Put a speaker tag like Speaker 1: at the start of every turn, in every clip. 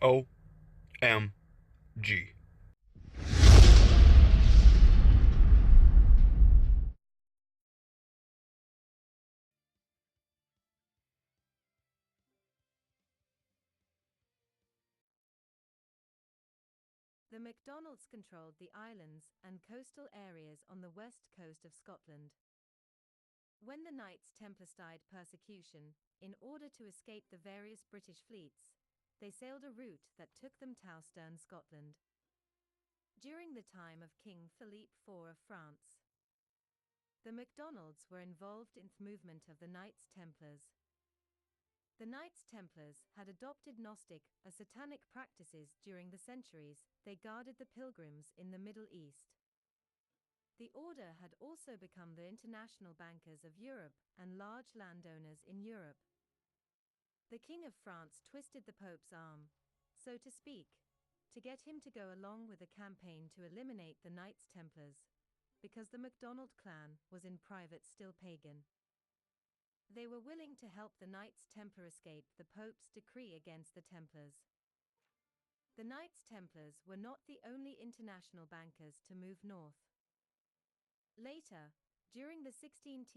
Speaker 1: OMG.
Speaker 2: The MacDonalds controlled the islands and coastal areas on the west coast of Scotland. When the Knights Templar started persecution, in order to escape the various British fleets, they sailed a route that took them southern Scotland. During the time of King Philippe IV of France, the MacDonalds were involved in the movement of the Knights Templars. The Knights Templars had adopted Gnostic or satanic practices during the centuries they guarded the pilgrims in the Middle East. The order had also become the international bankers of Europe and large landowners in Europe. The King of France twisted the Pope's arm, so to speak, to get him to go along with a campaign to eliminate the Knights Templars, because the MacDonald clan was in private still pagan. They were willing to help the Knights Templar escape the Pope's decree against the Templars. The Knights Templars were not the only international bankers to move north. Later, during the 16th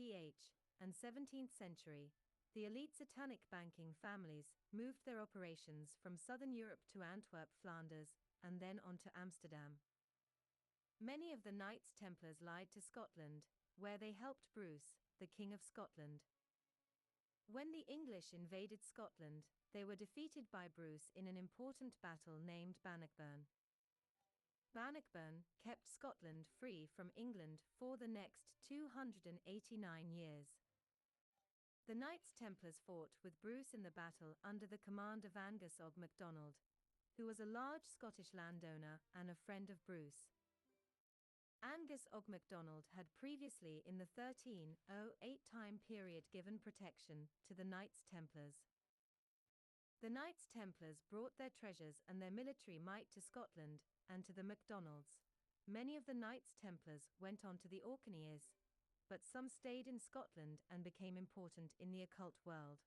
Speaker 2: and 17th century, the elite satanic banking families moved their operations from southern Europe to Antwerp, Flanders, and then on to Amsterdam. Many of the Knights Templars lied to Scotland, where they helped Bruce, the King of Scotland. When the English invaded Scotland, they were defeated by Bruce in an important battle named Bannockburn. Bannockburn kept Scotland free from England for the next 289 years. The Knights Templars fought with Bruce in the battle under the command of Angus og MacDonald, who was a large Scottish landowner and a friend of Bruce. Angus og MacDonald had previously in the 1308 time period given protection to the Knights Templars. The Knights Templars brought their treasures and their military might to Scotland and to the MacDonalds. Many of the Knights Templars went on to the Orkneys, but some stayed in Scotland and became important in the occult world.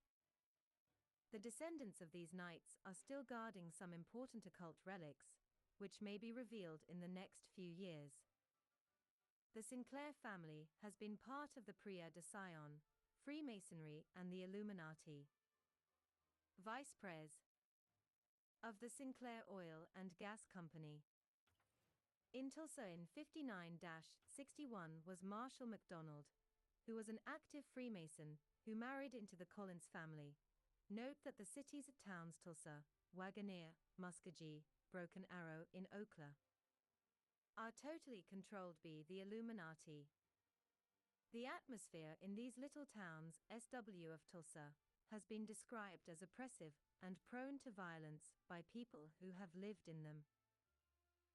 Speaker 2: The descendants of these knights are still guarding some important occult relics, which may be revealed in the next few years. The Sinclair family has been part of the Prière de Sion, Freemasonry and the Illuminati. Vice Pres of the Sinclair Oil and Gas Company. In Tulsa in 59-61 was Marshall MacDonald, who was an active Freemason who married into the Collins family. Note that the cities of towns Tulsa, Wagoneer, Muskogee, Broken Arrow in Okla are totally controlled by the Illuminati. The atmosphere in these little towns SW of Tulsa has been described as oppressive and prone to violence by people who have lived in them.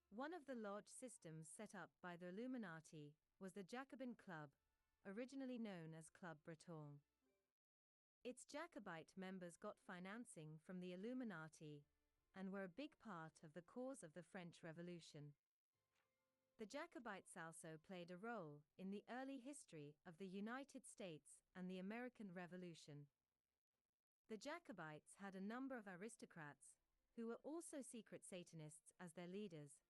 Speaker 2: One of the lodge systems set up by the Illuminati was the Jacobin Club, originally known as Club Breton. Its Jacobite members got financing from the Illuminati and were a big part of the cause of the French Revolution. The Jacobites also played a role in the early history of the United States and the American Revolution. The Jacobites had a number of aristocrats who were also secret Satanists as their leaders.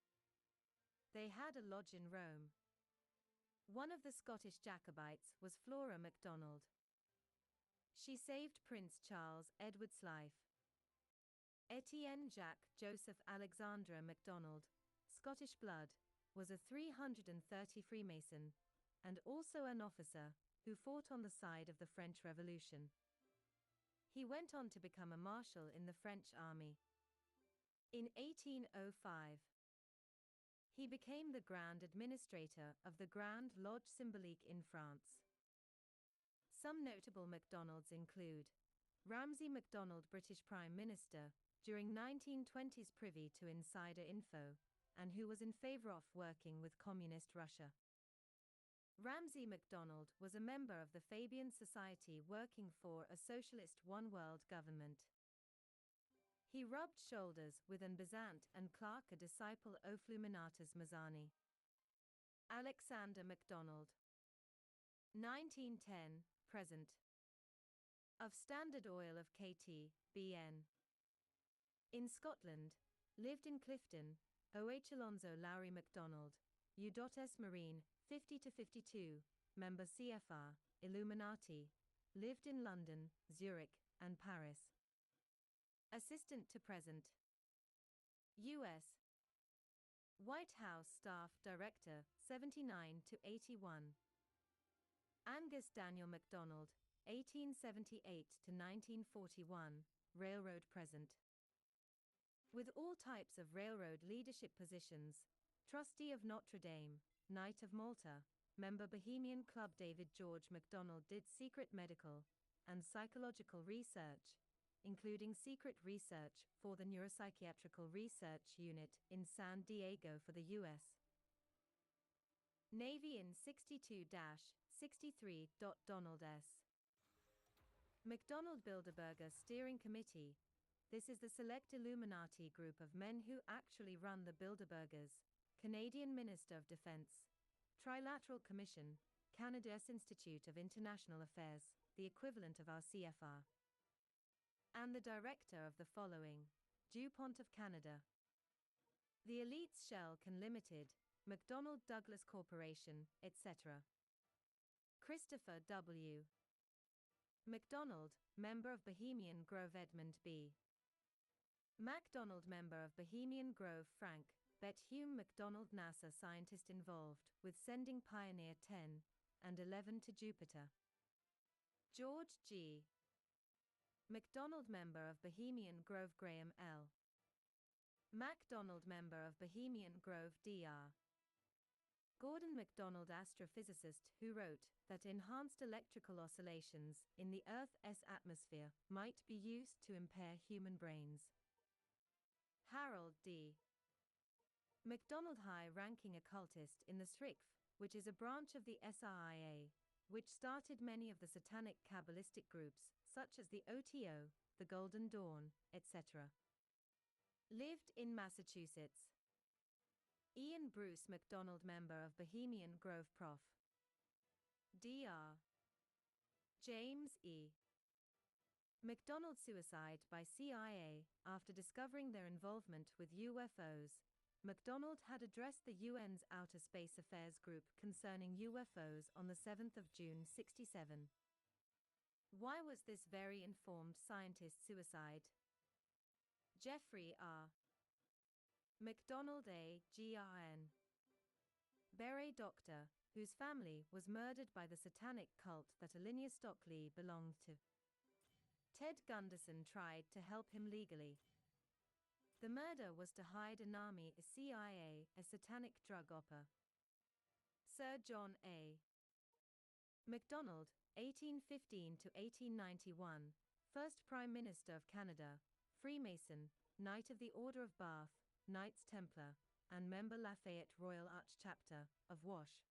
Speaker 2: They had a lodge in Rome. One of the Scottish Jacobites was Flora MacDonald. She saved Prince Charles Edward's life. Etienne Jacques Joseph Alexandra MacDonald, Scottish blood, was a 330 Freemason, and also an officer who fought on the side of the French Revolution. He went on to become a marshal in the French army. In 1805, he became the Grand Administrator of the Grand Lodge Symbolique in France. Some notable MacDonalds include Ramsay MacDonald, British Prime Minister, during 1920s privy to insider info, and who was in favor of working with Communist Russia. Ramsay MacDonald was a member of the Fabian Society working for a socialist one-world government. He rubbed shoulders with Anne Besant and Clark, a disciple of Illuminatus Mazzani. Alexander MacDonald, 1910, present. Of Standard Oil of KT, BN. In Scotland, lived in Clifton, OH Alonzo Lowry MacDonald, U.S. Marine, 50 to 52, member CFR, Illuminati, lived in London, Zurich, and Paris. Assistant to present. U.S. White House Staff Director, 79 to 81. Angus Daniel MacDonald, 1878 to 1941, railroad present. With all types of railroad leadership positions, trustee of Notre Dame, Knight of Malta, member Bohemian Club. David George MacDonald did secret medical and psychological research, including secret research for the Neuropsychiatrical Research Unit in San Diego for the U.S. Navy in 62-63. Donald S. MacDonald Bilderberger Steering Committee. This is the select Illuminati group of men who actually run the Bilderbergers, Canadian Minister of Defense, Trilateral Commission, Canada's Institute of International Affairs, the equivalent of our CFR, and the director of the following: DuPont of Canada, the Elites Shell-Can Limited, McDonnell Douglas Corporation, etc. Christopher W. MacDonald, member of Bohemian Grove. Edmund B. MacDonald, member of Bohemian Grove. Frank Bethune MacDonald, NASA scientist involved with sending Pioneer 10 and 11 to Jupiter. George G. MacDonald, member of Bohemian Grove. Graham L. MacDonald, member of Bohemian Grove. Dr. Gordon MacDonald, astrophysicist, who wrote that enhanced electrical oscillations in the Earth's atmosphere might be used to impair human brains. Harold D. MacDonald, high-ranking occultist in the SRICF, which is a branch of the SRIA, which started many of the satanic Kabbalistic groups, such as the OTO, the Golden Dawn, etc. Lived in Massachusetts. Ian Bruce MacDonald, member of Bohemian Grove. Prof. Dr. James E. MacDonald, suicide by CIA. After discovering their involvement with UFOs, MacDonald had addressed the UN's Outer Space Affairs Group concerning UFOs on the 7th of June 67. Why was this very informed scientist suicide? Jeffrey R. MacDonald, A.G.R.N. Beret doctor, whose family was murdered by the satanic cult that Alinea Stockley belonged to. Ted Gunderson tried to help him legally. The murder was to hide a CIA, a satanic drug opera. Sir John A. MacDonald, 1815 to 1891, first Prime Minister of Canada, Freemason, Knight of the Order of Bath, Knights Templar, and member Lafayette Royal Arch Chapter of Wash.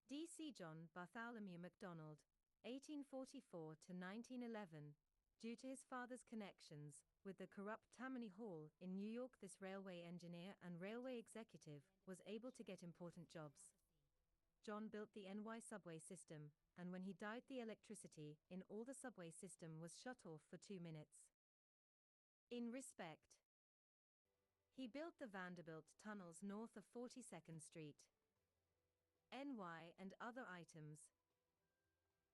Speaker 2: D.C. John Bartholomew MacDonald, 1844 to 1911, due to his father's connections with the corrupt Tammany Hall in New York, this railway engineer and railway executive was able to get important jobs. John built the NY subway system, and when he died, the electricity in all the subway system was shut off for 2 minutes. In respect, he built the Vanderbilt tunnels north of 42nd Street, NY, and other items.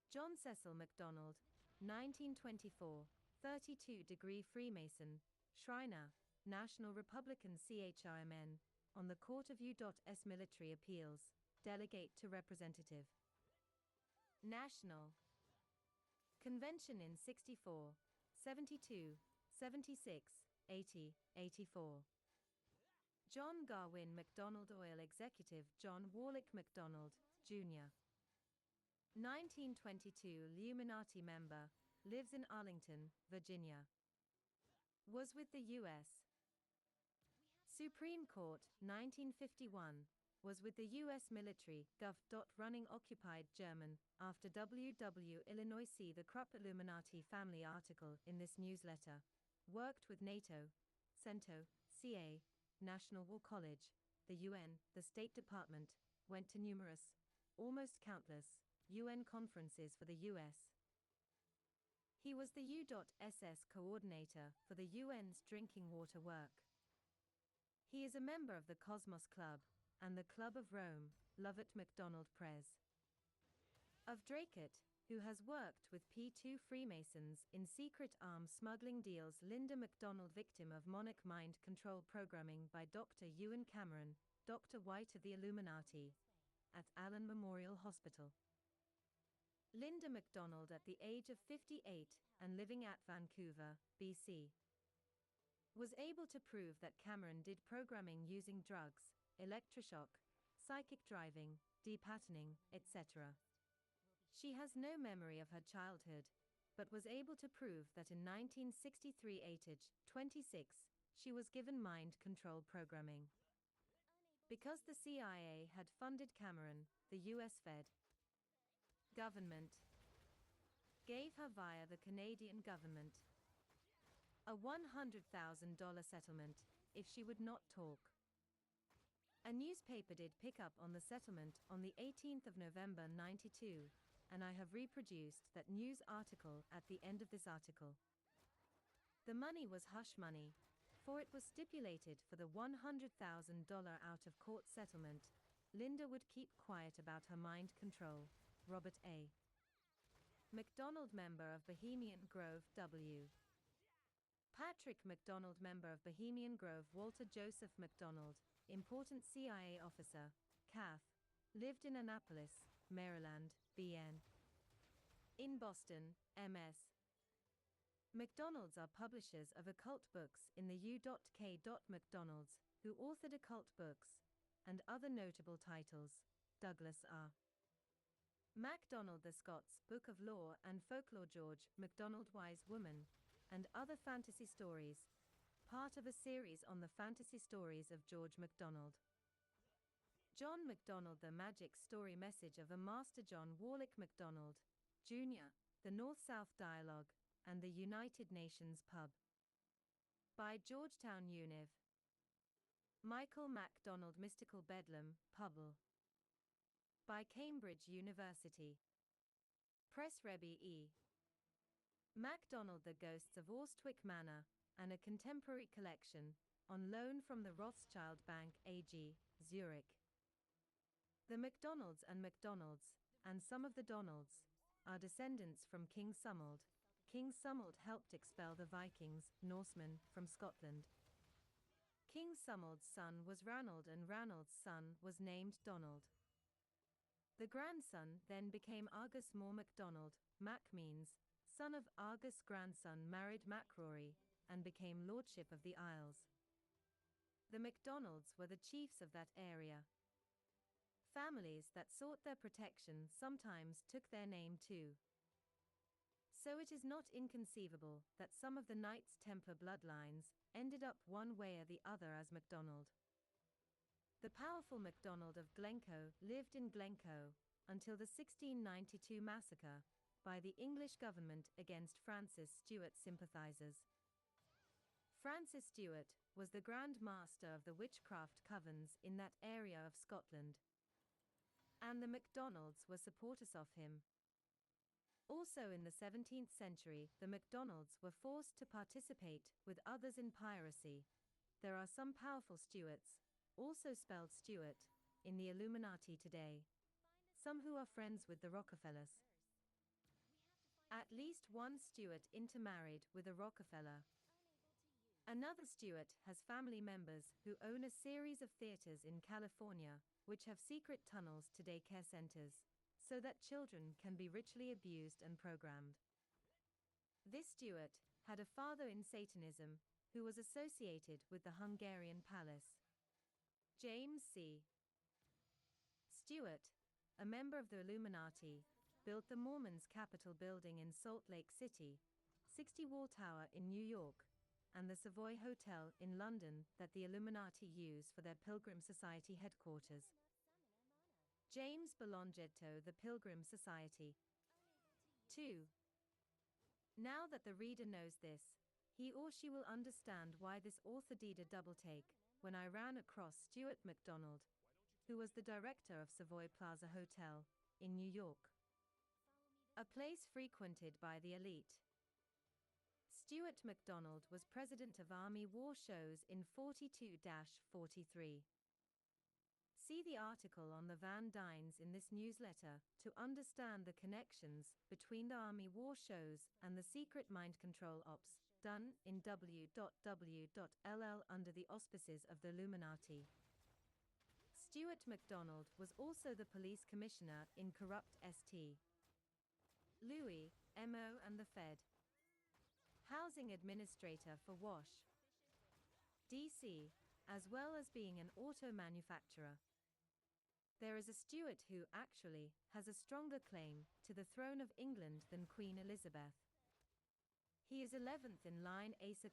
Speaker 2: John Cecil MacDonald, 1924, 32-degree Freemason, Shriner, National Republican CHRMN, on the Court of U.S. Military Appeals, Delegate to Representative. National Convention in 64, 72, 76, 80, 84. John Garwin MacDonald, Oil Executive John Warlick MacDonald, Jr. 1922 Illuminati member, lives in Arlington, Virginia. Was with the U.S. Supreme Court, 1951, was with the U.S. military, Gov. Running occupied German, after W. Illinois. See the Krupp Illuminati family article in this newsletter. Worked with NATO, CENTO, CA, National War College, the UN, the State Department, went to numerous, almost countless, UN conferences for the U.S. He was the U.SS coordinator for the UN's drinking water work. He is a member of the Cosmos Club and the Club of Rome, Lovett MacDonald Prez. Of Draycott, who has worked with P2 Freemasons in secret arms smuggling deals. Linda MacDonald, victim of Monarch mind control programming by Dr. Ewan Cameron, Dr. White of the Illuminati, at Allen Memorial Hospital. Linda MacDonald, at the age of 58 and living at Vancouver, BC, was able to prove that Cameron did programming using drugs, electroshock, psychic driving, depatterning, etc. She has no memory of her childhood, but was able to prove that in 1963, at age 26, she was given mind control programming. Because the CIA had funded Cameron, the US Fed government gave her via the Canadian government a $100,000 settlement if she would not talk. A newspaper did pick up on the settlement on the 18th of November 92, and I have reproduced that news article at the end of this article. The money was hush money, for it was stipulated for the $100,000 out-of-court settlement. Linda would keep quiet about her mind control. Robert A. MacDonald, member of Bohemian Grove, W. Patrick MacDonald, member of Bohemian Grove. Walter Joseph MacDonald, important CIA officer, CAF, lived in Annapolis, Maryland, BN. In Boston, MS. MacDonalds are publishers of occult books in the U.K. MacDonalds, who authored occult books, and other notable titles. Douglas R. MacDonald, the Scots, Book of Lore and Folklore. George MacDonald, Wise Woman, and Other Fantasy Stories, part of a series on the fantasy stories of George MacDonald. John MacDonald, The Magic Story Message of a Master. John Warlick MacDonald, Jr., The North-South Dialogue, and the United Nations Pub. By Georgetown Univ. Michael MacDonald, Mystical Bedlam, Pubble. By Cambridge University Press. Rebbe E. MacDonald, The Ghosts of Austwick Manor, and a Contemporary Collection, on loan from the Rothschild Bank AG, Zurich. The MacDonalds and MacDonalds, and some of the Donalds, are descendants from King Sumald. King Sumald helped expel the Vikings, Norsemen, from Scotland. King Sumald's son was Ranald, and Ranald's son was named Donald. The grandson then became Argus More MacDonald. Mac means son of Argus. Grandson married Macrory, and became lordship of the Isles. The MacDonalds were the chiefs of that area. Families that sought their protection sometimes took their name too. So it is not inconceivable that some of the Knights Templar bloodlines ended up one way or the other as MacDonald. The powerful MacDonald of Glencoe lived in Glencoe until the 1692 massacre by the English government against Francis Stuart sympathizers. Francis Stuart was the Grand Master of the witchcraft covens in that area of Scotland, and the MacDonalds were supporters of him. Also in the 17th century, the MacDonalds were forced to participate with others in piracy. There are some powerful Stuarts, also spelled Stuart, in the Illuminati today, some who are friends with the Rockefellers. At least one Stuart intermarried with a Rockefeller. Another Stuart has family members who own a series of theaters in California, which have secret tunnels to daycare centers, so that children can be ritually abused and programmed. This Stuart had a father in Satanism, who was associated with the Hungarian palace. James C. Stuart, a member of the Illuminati, built the Mormons' Capitol building in Salt Lake City, 60 Wall Tower in New York, and the Savoy Hotel in London that the Illuminati use for their Pilgrim Society headquarters. James Bolongetto, The Pilgrim Society. 2. Now that the reader knows this, he or she will understand why this author did a double-take when I ran across Stuart MacDonald, who was the director of Savoy Plaza Hotel in New York, a place frequented by the elite. Stuart MacDonald was president of Army War Shows in 42-43. See the article on the Van Dynes in this newsletter to understand the connections between the Army War Shows and the secret mind control ops done in w.w.ll under the auspices of the Illuminati. Stuart MacDonald was also the police commissioner in corrupt St. Louis, MO and the Fed. Housing administrator for Wash, D.C., as well as being an auto manufacturer. There is a Stuart who actually has a stronger claim to the throne of England than Queen Elizabeth. He is 11th in line Asa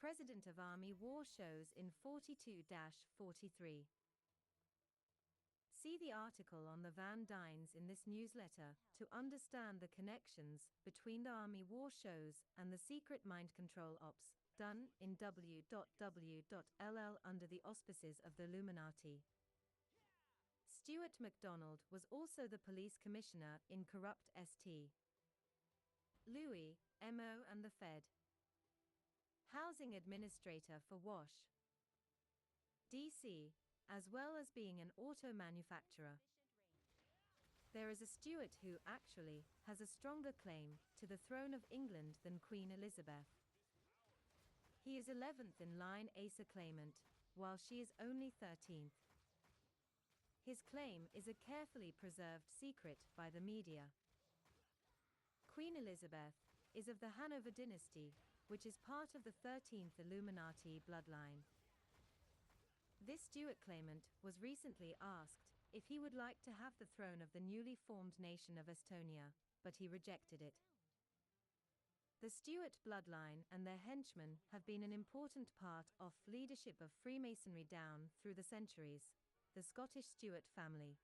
Speaker 2: president of Army War Shows in 42-43. See the article on the Van Dynes in this newsletter to understand the connections between the Army War Shows and the secret mind control ops done in w.w.ll under the auspices of the Illuminati. Stuart MacDonald was also the police commissioner in corrupt St. Louis, MO and the Fed. Housing administrator for Wash, D.C., as well as being an auto manufacturer. There is a Stuart who actually has a stronger claim to the throne of England than Queen Elizabeth. He is 11th in line Asa claimant, while she is only 13th. His claim is a carefully preserved secret by the media. Queen Elizabeth is of the Hanover dynasty, which is part of the 13th Illuminati bloodline. This Stuart claimant was recently asked if he would like to have the throne of the newly formed nation of Estonia, but he rejected it. The Stuart bloodline and their henchmen have been an important part of leadership of Freemasonry down through the centuries, the Scottish Stuart family,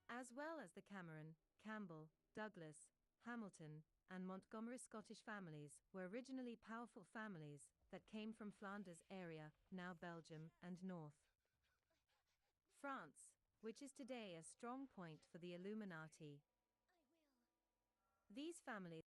Speaker 2: as well as the Cameron, Campbell, Douglas, Hamilton, and Montgomery Scottish families were originally powerful families that came from Flanders area, now Belgium and North France, which is today a strong point for the Illuminati. These families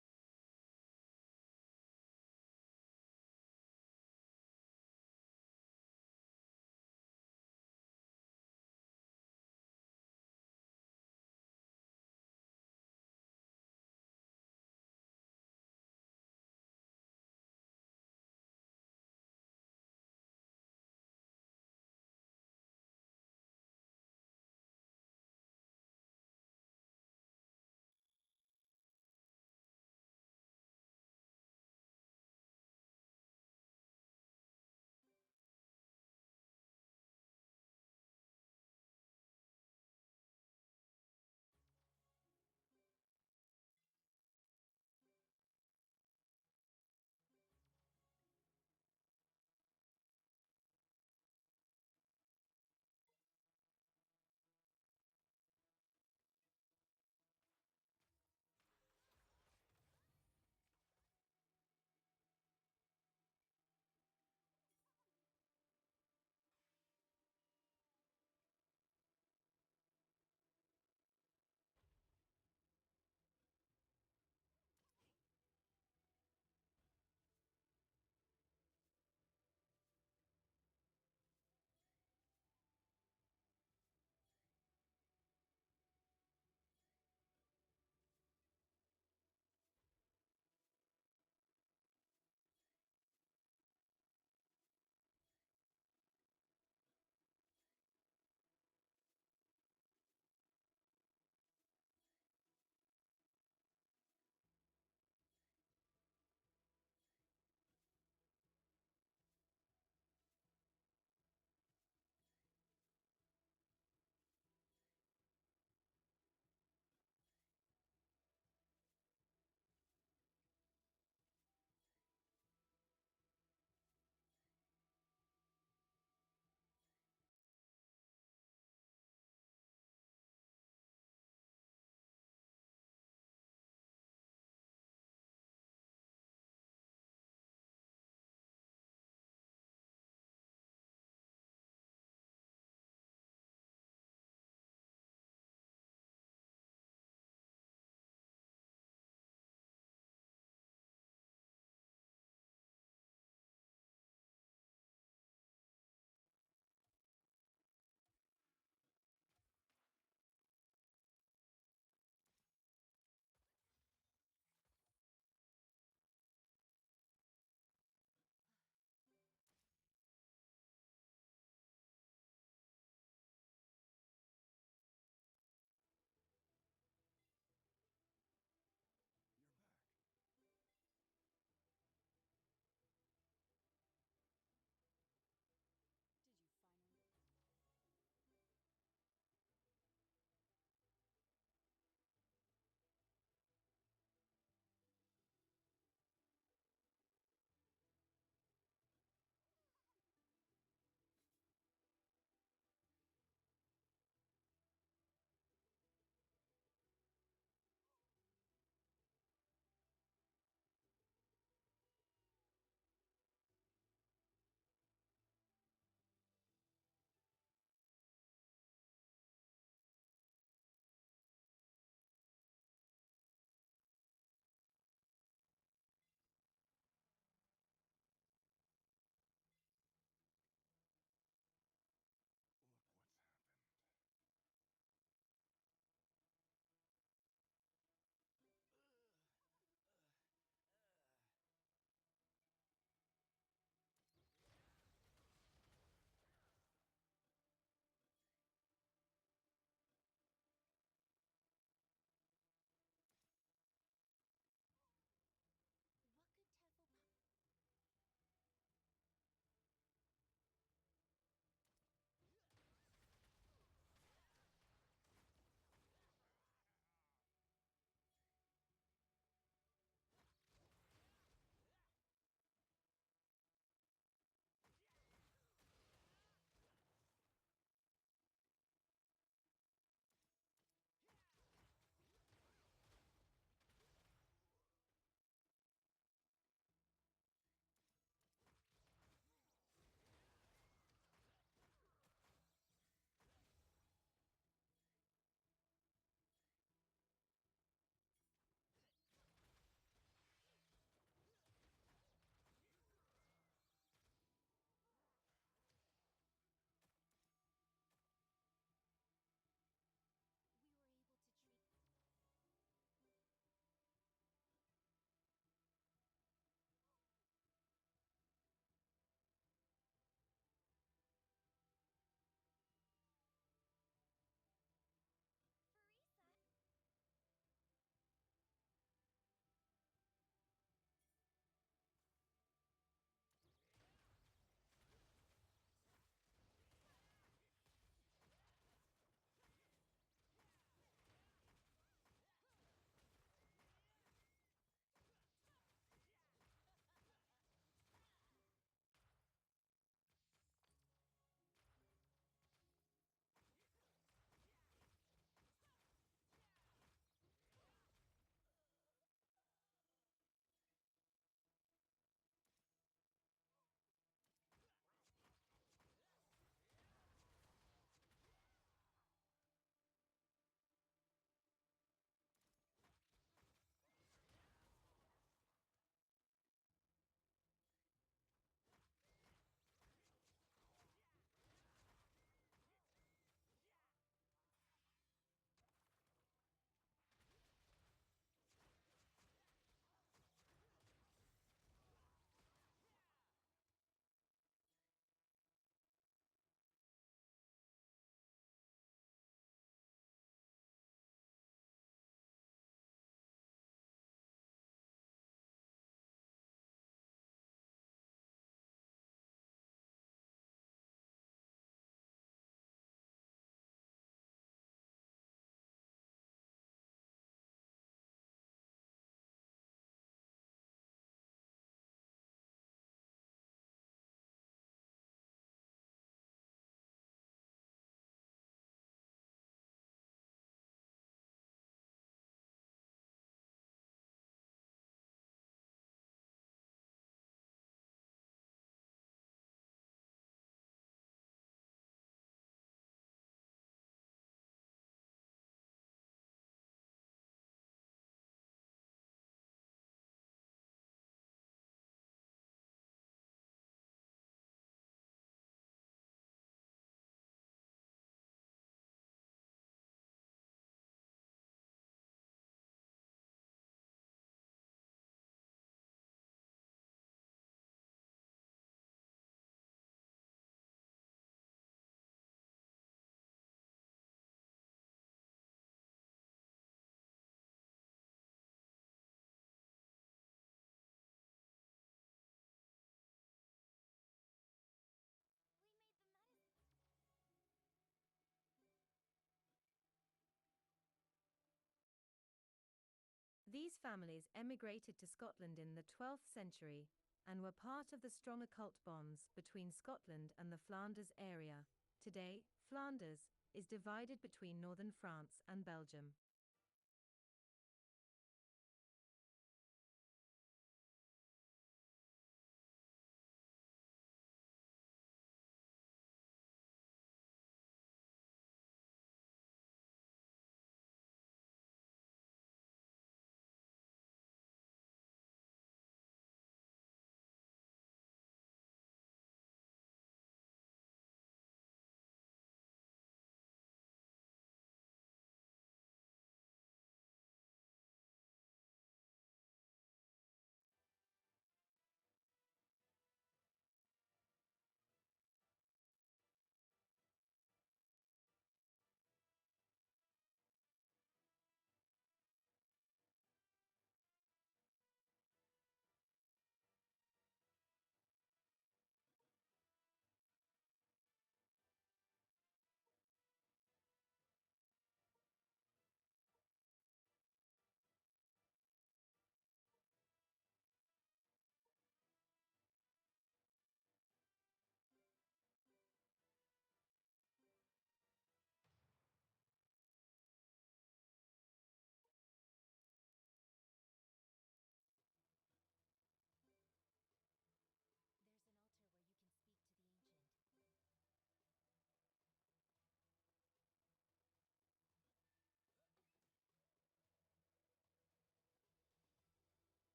Speaker 2: These families emigrated to Scotland in the 12th century and were part of the strong occult bonds between Scotland and the Flanders area. Today, Flanders is divided between northern France and Belgium.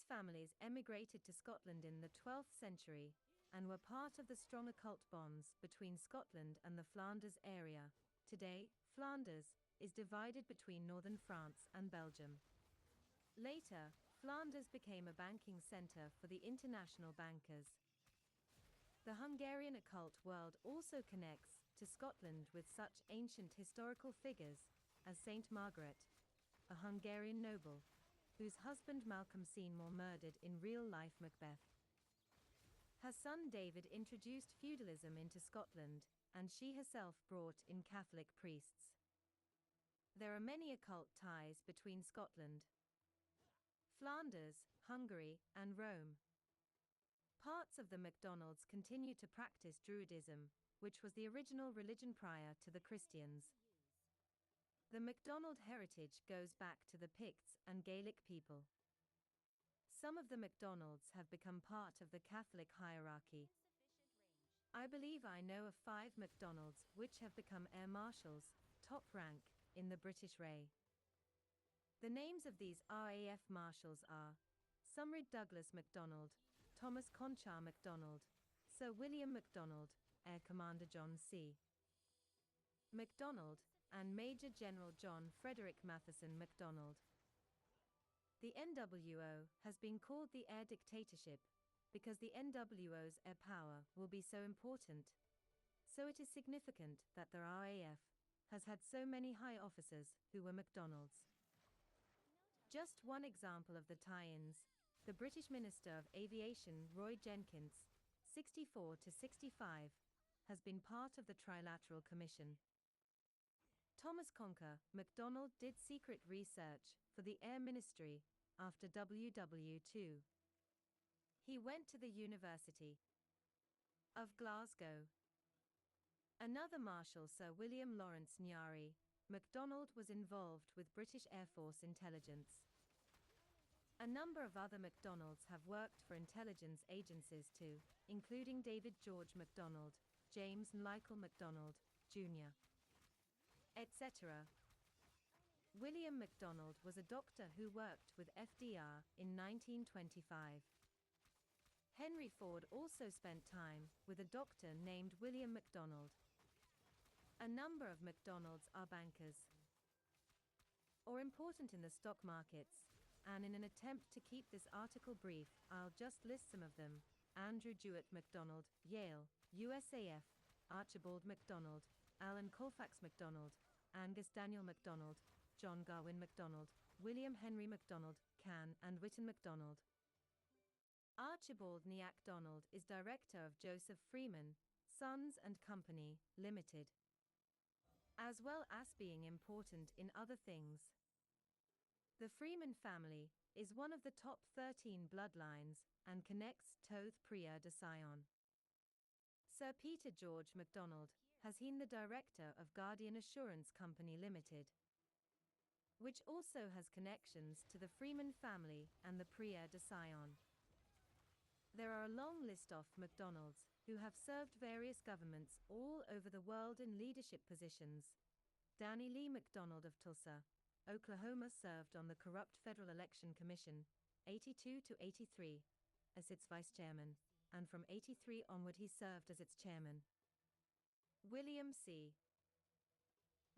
Speaker 2: families emigrated to Scotland in the 12th century and were part of the strong occult bonds between Scotland and the Flanders area. Today, Flanders is divided between northern France and Belgium. Later, Flanders became a banking centre for the international bankers. The Hungarian occult world also connects to Scotland with such ancient historical figures as Saint Margaret, a Hungarian noble, whose husband Malcolm Seymour murdered in real-life Macbeth. Her son David introduced feudalism into Scotland, and she herself brought in Catholic priests. There are many occult ties between Scotland, Flanders, Hungary, and Rome. Parts of the MacDonalds continue to practice Druidism, which was the original religion prior to the Christians. The MacDonald heritage goes back to the Picts and Gaelic people. Some of the MacDonalds have become part of the Catholic hierarchy. I believe I know of 5 MacDonalds which have become Air Marshals, top rank, in the British Ray. The names of these RAF Marshals are Sumrid Douglas MacDonald, Thomas Conchar MacDonald, Sir William MacDonald, Air Commander John C. MacDonald, and Major General John Frederick Matheson MacDonald. The NWO has been called the air dictatorship because the NWO's air power will be so important. So it is significant that the RAF has had so many high officers who were MacDonalds. Just one example of the tie-ins, the British Minister of Aviation Roy Jenkins, 64 to 65, has been part of the Trilateral Commission. Thomas Conker MacDonald did secret research for the Air Ministry after WW2. He went to the University of Glasgow. Another Marshal, Sir William Lawrence Nyari MacDonald, was involved with British Air Force intelligence. A number of other MacDonalds have worked for intelligence agencies too, including David George MacDonald, James Michael MacDonald, Jr., etc. William MacDonald was a doctor who worked with FDR in 1925. Henry Ford also spent time with a doctor named William MacDonald. A number of MacDonalds are bankers or important in the stock markets, and in an attempt to keep this article brief, I'll just list some of them. Andrew Jewett MacDonald, Yale, USAF, Archibald MacDonald, Alan Colfax MacDonald, Angus Daniel MacDonald, John Garwin MacDonald, William Henry MacDonald, Can and Witten MacDonald. Archibald Nyack Donald is director of Joseph Freeman, Sons and Company, Limited, as well as being important in other things. The Freeman family is one of the top 13 bloodlines and connects Toth Priya de Sion. Sir Peter George MacDonald has been the director of Guardian Assurance Company Limited, which also has connections to the Freeman family and the Priya de Sion. There are a long list of MacDonalds who have served various governments all over the world in leadership positions. Danny Lee MacDonald of Tulsa, Oklahoma, served on the corrupt Federal Election Commission, 82 to 83, as its vice chairman, and from 83 onward he served as its chairman. William C.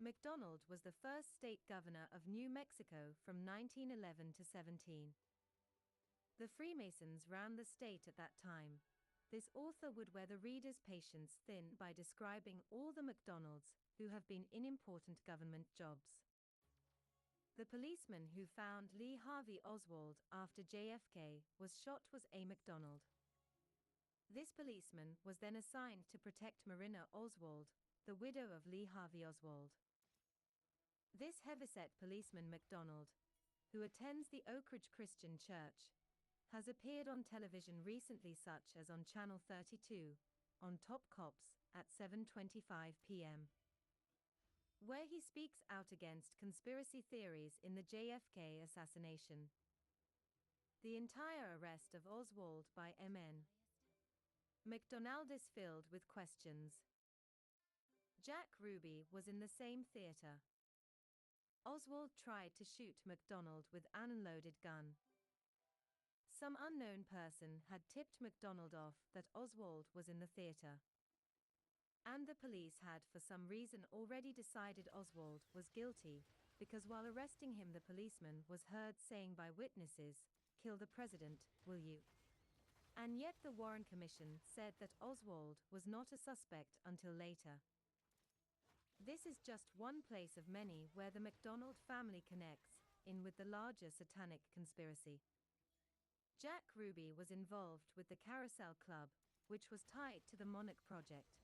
Speaker 2: MacDonald was the first state governor of New Mexico from 1911 to 17. The Freemasons ran the state at that time. This author would wear the reader's patience thin by describing all the MacDonalds who have been in important government jobs. The policeman who found Lee Harvey Oswald after JFK was shot was A. MacDonald. This policeman was then assigned to protect Marina Oswald, the widow of Lee Harvey Oswald. This heavyset policeman MacDonald, who attends the Oak Ridge Christian Church, has appeared on television recently, such as on Channel 32, on Top Cops, at 7:25 p.m., where he speaks out against conspiracy theories in the JFK assassination. The entire arrest of Oswald by M.N. MacDonald is filled with questions. Jack Ruby was in the same theater. Oswald tried to shoot MacDonald with an unloaded gun. Some unknown person had tipped MacDonald off that Oswald was in the theater. And the police had for some reason already decided Oswald was guilty, because while arresting him the policeman was heard saying by witnesses, "Kill the president, will you?" And yet the Warren Commission said that Oswald was not a suspect until later. This is just one place of many where the MacDonald family connects in with the larger satanic conspiracy. Jack Ruby was involved with the Carousel Club, which was tied to the Monarch Project.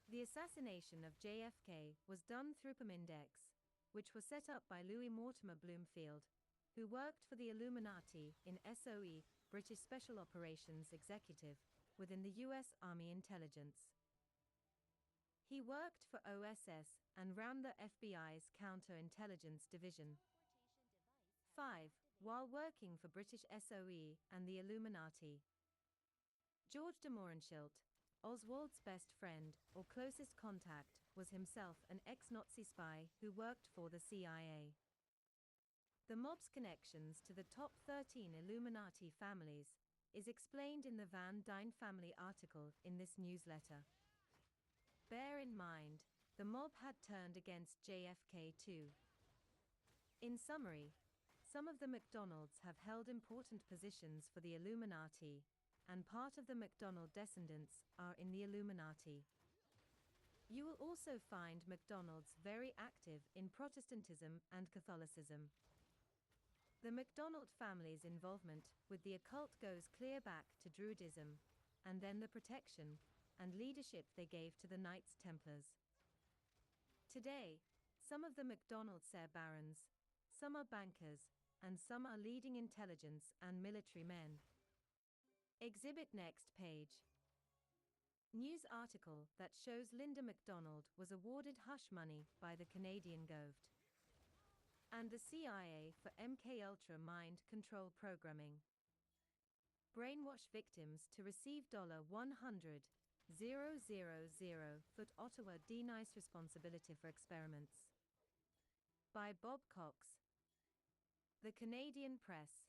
Speaker 2: The assassination of JFK was done through Pomindex, which was set up by Louis Mortimer Bloomfield, who worked for the Illuminati in SOE, British Special Operations Executive, within the US Army Intelligence. He worked for OSS and ran the FBI's Counterintelligence Division. 5. While working for British SOE and the Illuminati. George de Mohrenschildt, Oswald's best friend, or closest contact, was himself an ex-Nazi spy who worked for the CIA. The mob's connections to the top 13 Illuminati families is explained in the Van Dyne family article in this newsletter. Bear in mind, the mob had turned against JFK too. In summary, some of the MacDonalds have held important positions for the Illuminati, and part of the MacDonald descendants are in the Illuminati. You will also find MacDonalds very active in Protestantism and Catholicism. The MacDonald family's involvement with the occult goes clear back to Druidism, and then the protection and leadership they gave to the Knights Templars. Today, some of the MacDonald's are barons, some are bankers, and some are leading intelligence and military men. Exhibit next page. News article that shows Linda MacDonald was awarded hush money by the Canadian Govt. And the CIA for MKUltra mind control programming. Brainwash victims to receive $100,000 foot Ottawa denies responsibility for experiments. By Bob Cox. The Canadian Press.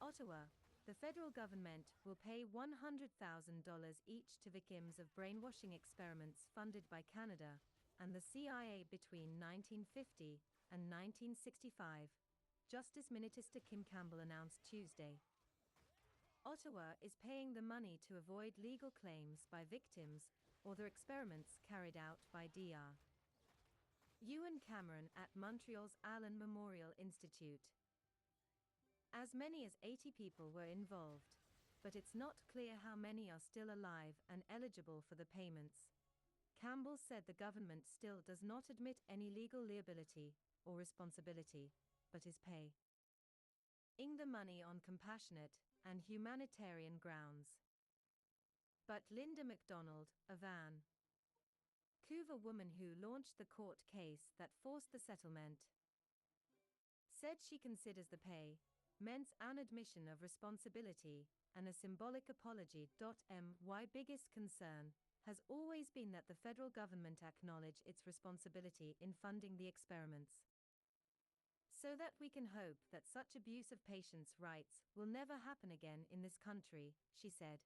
Speaker 2: Ottawa. The federal government will pay $100,000 each to victims of brainwashing experiments funded by Canada and the CIA between 1950 and 1965, Justice Minister Kim Campbell announced Tuesday. Ottawa is paying the money to avoid legal claims by victims or their experiments carried out by DR. Ewan Cameron at Montreal's Allen Memorial Institute. As many as 80 people were involved, but it's not clear how many are still alive and eligible for the payments. Campbell said the government still does not admit any legal liability or responsibility, but is paying the money on compassionate and humanitarian grounds. But Linda MacDonald, a Vancouver woman who launched the court case that forced the settlement, said she considers the payment's an admission of responsibility and a symbolic apology. My biggest concern has always been that the federal government acknowledge its responsibility in funding the experiments, so that we can hope that such abuse of patients' rights will never happen again in this country, she said.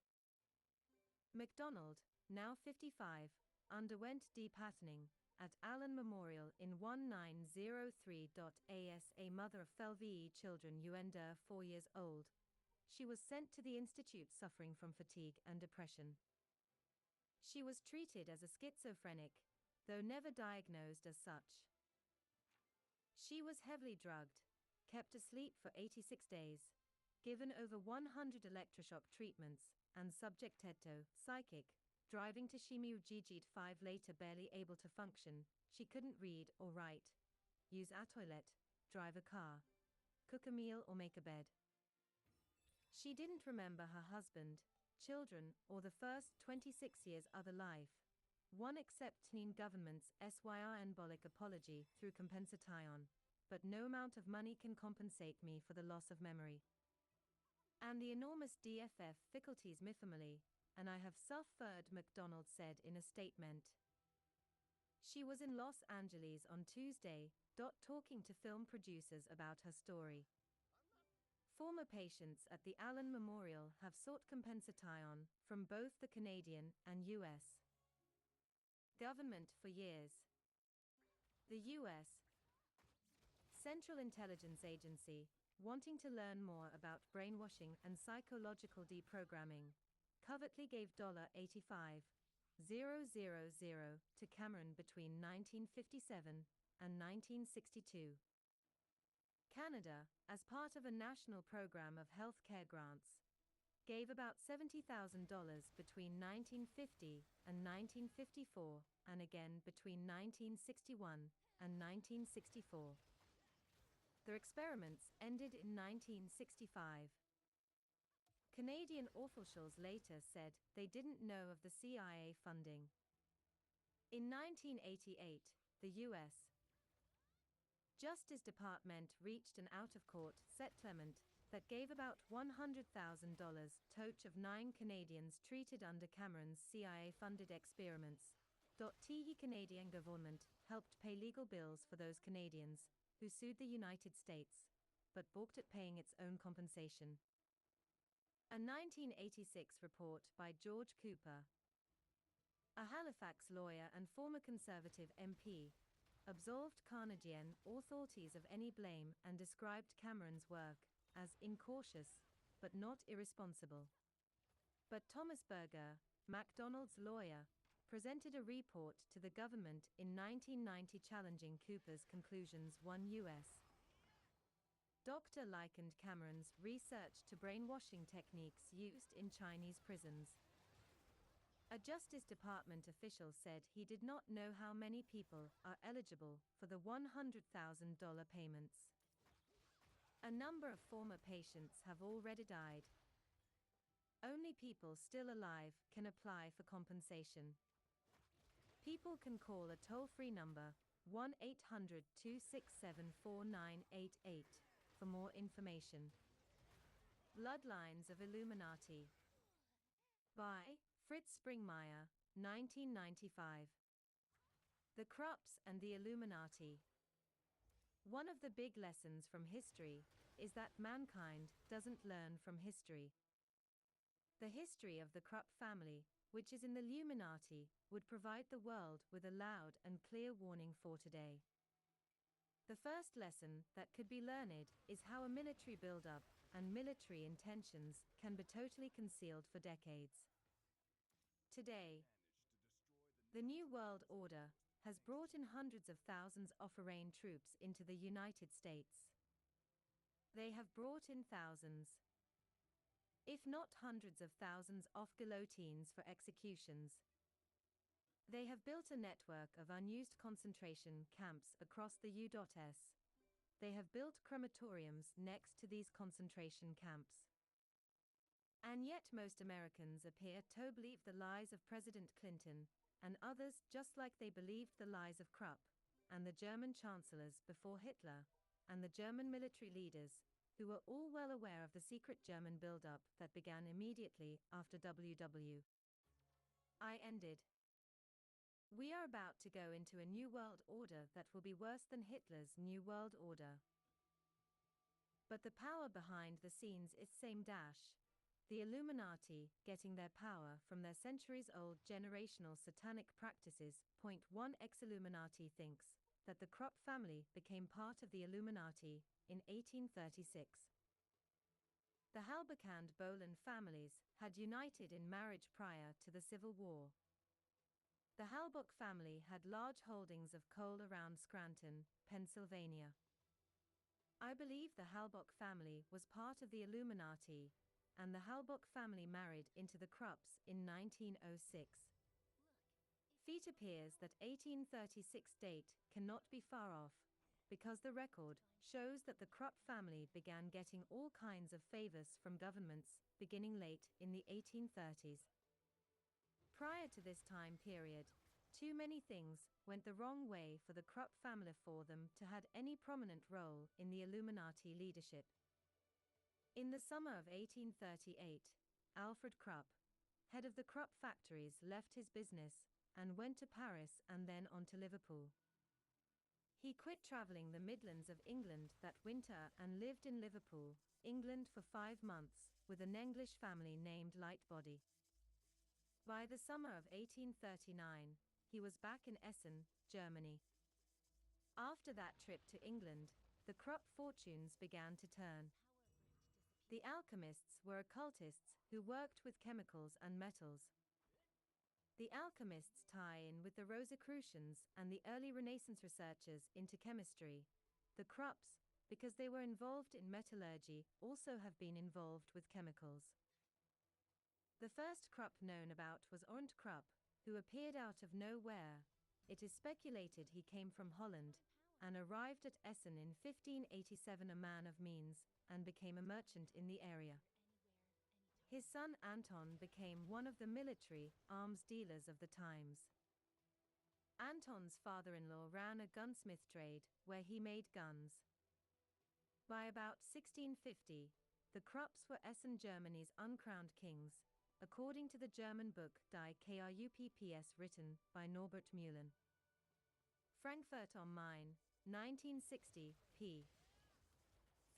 Speaker 2: MacDonald, now 55, underwent depatterning at Allen Memorial in 1903. As a mother of 12 children under 4 years old, she was sent to the institute suffering from fatigue and depression. She was treated as a schizophrenic, though never diagnosed as such. She was heavily drugged, kept asleep for 86 days, given over 100 electroshock treatments, and subjected to psychic driving to Shimu-Gigit 5 later barely able to function. She couldn't read or write, use a toilet, drive a car, cook a meal or make a bed. She didn't remember her husband, children, or the first 26 years other life, one except teen government's symbolic apology through compensation, but no amount of money can compensate me for the loss of memory. And the enormous DFF faculties me family, and I have suffered, MacDonald said in a statement. She was in Los Angeles on Tuesday, talking to film producers about her story. Former patients at the Allen Memorial have sought compensation from both the Canadian and U.S. government for years. The U.S. Central Intelligence Agency, wanting to learn more about brainwashing and psychological deprogramming, covertly gave $85,000 to Cameron between 1957 and 1962. Canada, as part of a national program of health care grants, gave about $70,000 between 1950 and 1954, and again between 1961 and 1964. Their experiments ended in 1965. Canadian officials later said they didn't know of the CIA funding. In 1988, the U.S. Justice Department reached an out-of-court settlement that gave about $100,000 toach of 9 Canadians treated under Cameron's CIA-funded experiments. The Canadian government helped pay legal bills for those Canadians who sued the United States, but balked at paying its own compensation. A 1986 report by George Cooper, a Halifax lawyer and former Conservative MP, absolved Canadian authorities of any blame and described Cameron's work as incautious, but not irresponsible. But Thomas Berger, MacDonald's lawyer, presented a report to the government in 1990 challenging Cooper's conclusions. One U.S. doctor likened Cameron's research to brainwashing techniques used in Chinese prisons. A Justice Department official said he did not know how many people are eligible for the $100,000 payments. A number of former patients have already died. Only people still alive can apply for compensation. People can call a toll-free number, 1-800-267-4988, for more information. Bloodlines of Illuminati. By Fritz Springmeier, 1995. The Krupps and the Illuminati. One of the big lessons from history is that mankind doesn't learn from history. The history of the Krupp family, which is in the Illuminati, would provide the world with a loud and clear warning for today. The first lesson that could be learned is how a military buildup and military intentions can be totally concealed for decades. Today, the New World Order has brought in hundreds of thousands of foreign troops into the United States. They have brought in thousands, if not hundreds of thousands of guillotines for executions. They have built a network of unused concentration camps across the U.S. They have built crematoriums next to these concentration camps. And yet most Americans appear to believe the lies of President Clinton, and others just like they believed the lies of Krupp, and the German chancellors before Hitler, and the German military leaders, who were all well aware of the secret German buildup that began immediately after I ended. We are about to go into a new world order that will be worse than Hitler's New World Order. But the power behind the scenes is same dash. The Illuminati, getting their power from their centuries-old generational satanic practices. Point 1 Ex-Illuminati thinks that the Krupp family became part of the Illuminati in 1836. The Halbekand-Bolen families had united in marriage prior to the Civil War. The Halbach family had large holdings of coal around Scranton, Pennsylvania. I believe the Halbach family was part of the Illuminati, and the Halbach family married into the Krupps in 1906. It appears that 1836 date cannot be far off, because the record shows that the Krupp family began getting all kinds of favors from governments beginning late in the 1830s. Prior to this time period, too many things went the wrong way for the Krupp family for them to had any prominent role in the Illuminati leadership. In the summer of 1838, Alfred Krupp, head of the Krupp factories, left his business and went to Paris and then on to Liverpool. He quit traveling the Midlands of England that winter and lived in Liverpool, England for 5 months, with an English family named Lightbody. By the summer of 1839, he was back in Essen, Germany. After that trip to England, the Krupp fortunes began to turn. The alchemists were occultists who worked with chemicals and metals. The alchemists tie in with the Rosicrucians and the early Renaissance researchers into chemistry. The Krupps, because they were involved in metallurgy, also have been involved with chemicals. The first Krupp known about was Arndt Krupp, who appeared out of nowhere. It is speculated he came from Holland and arrived at Essen in 1587, a man of means, and became a merchant in the area. His son Anton became one of the military arms dealers of the times. Anton's father-in-law ran a gunsmith trade where he made guns. By about 1650, the Krupps were Essen, Germany's uncrowned kings, according to the German book Die Krupps written by Norbert Mühlen. Frankfurt am Main, 1960, p.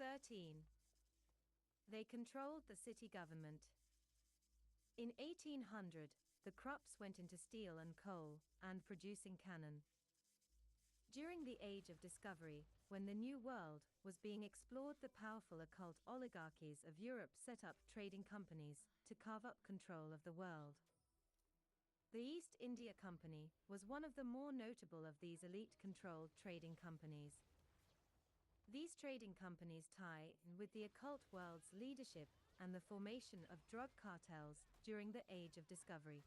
Speaker 2: 13. They controlled the city government. In 1800, the Krupps went into steel and coal, and producing cannon. During the Age of Discovery, when the New World was being explored, the powerful occult oligarchies of Europe set up trading companies to carve up control of the world. The East India Company was one of the more notable of these elite-controlled trading companies. These trading companies tie in with the occult world's leadership and the formation of drug cartels during the Age of Discovery.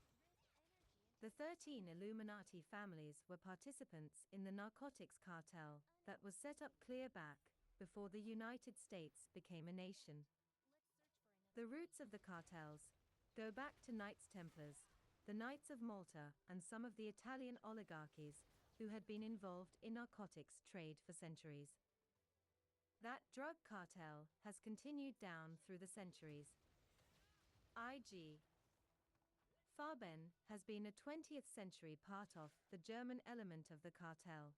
Speaker 2: The 13 Illuminati families were participants in the narcotics cartel that was set up clear back before the United States became a nation. The roots of the cartels go back to Knights Templars, the Knights of Malta, and some of the Italian oligarchies who had been involved in narcotics trade for centuries. That drug cartel has continued down through the centuries. I.G. Farben has been a 20th century part of the German element of the cartel.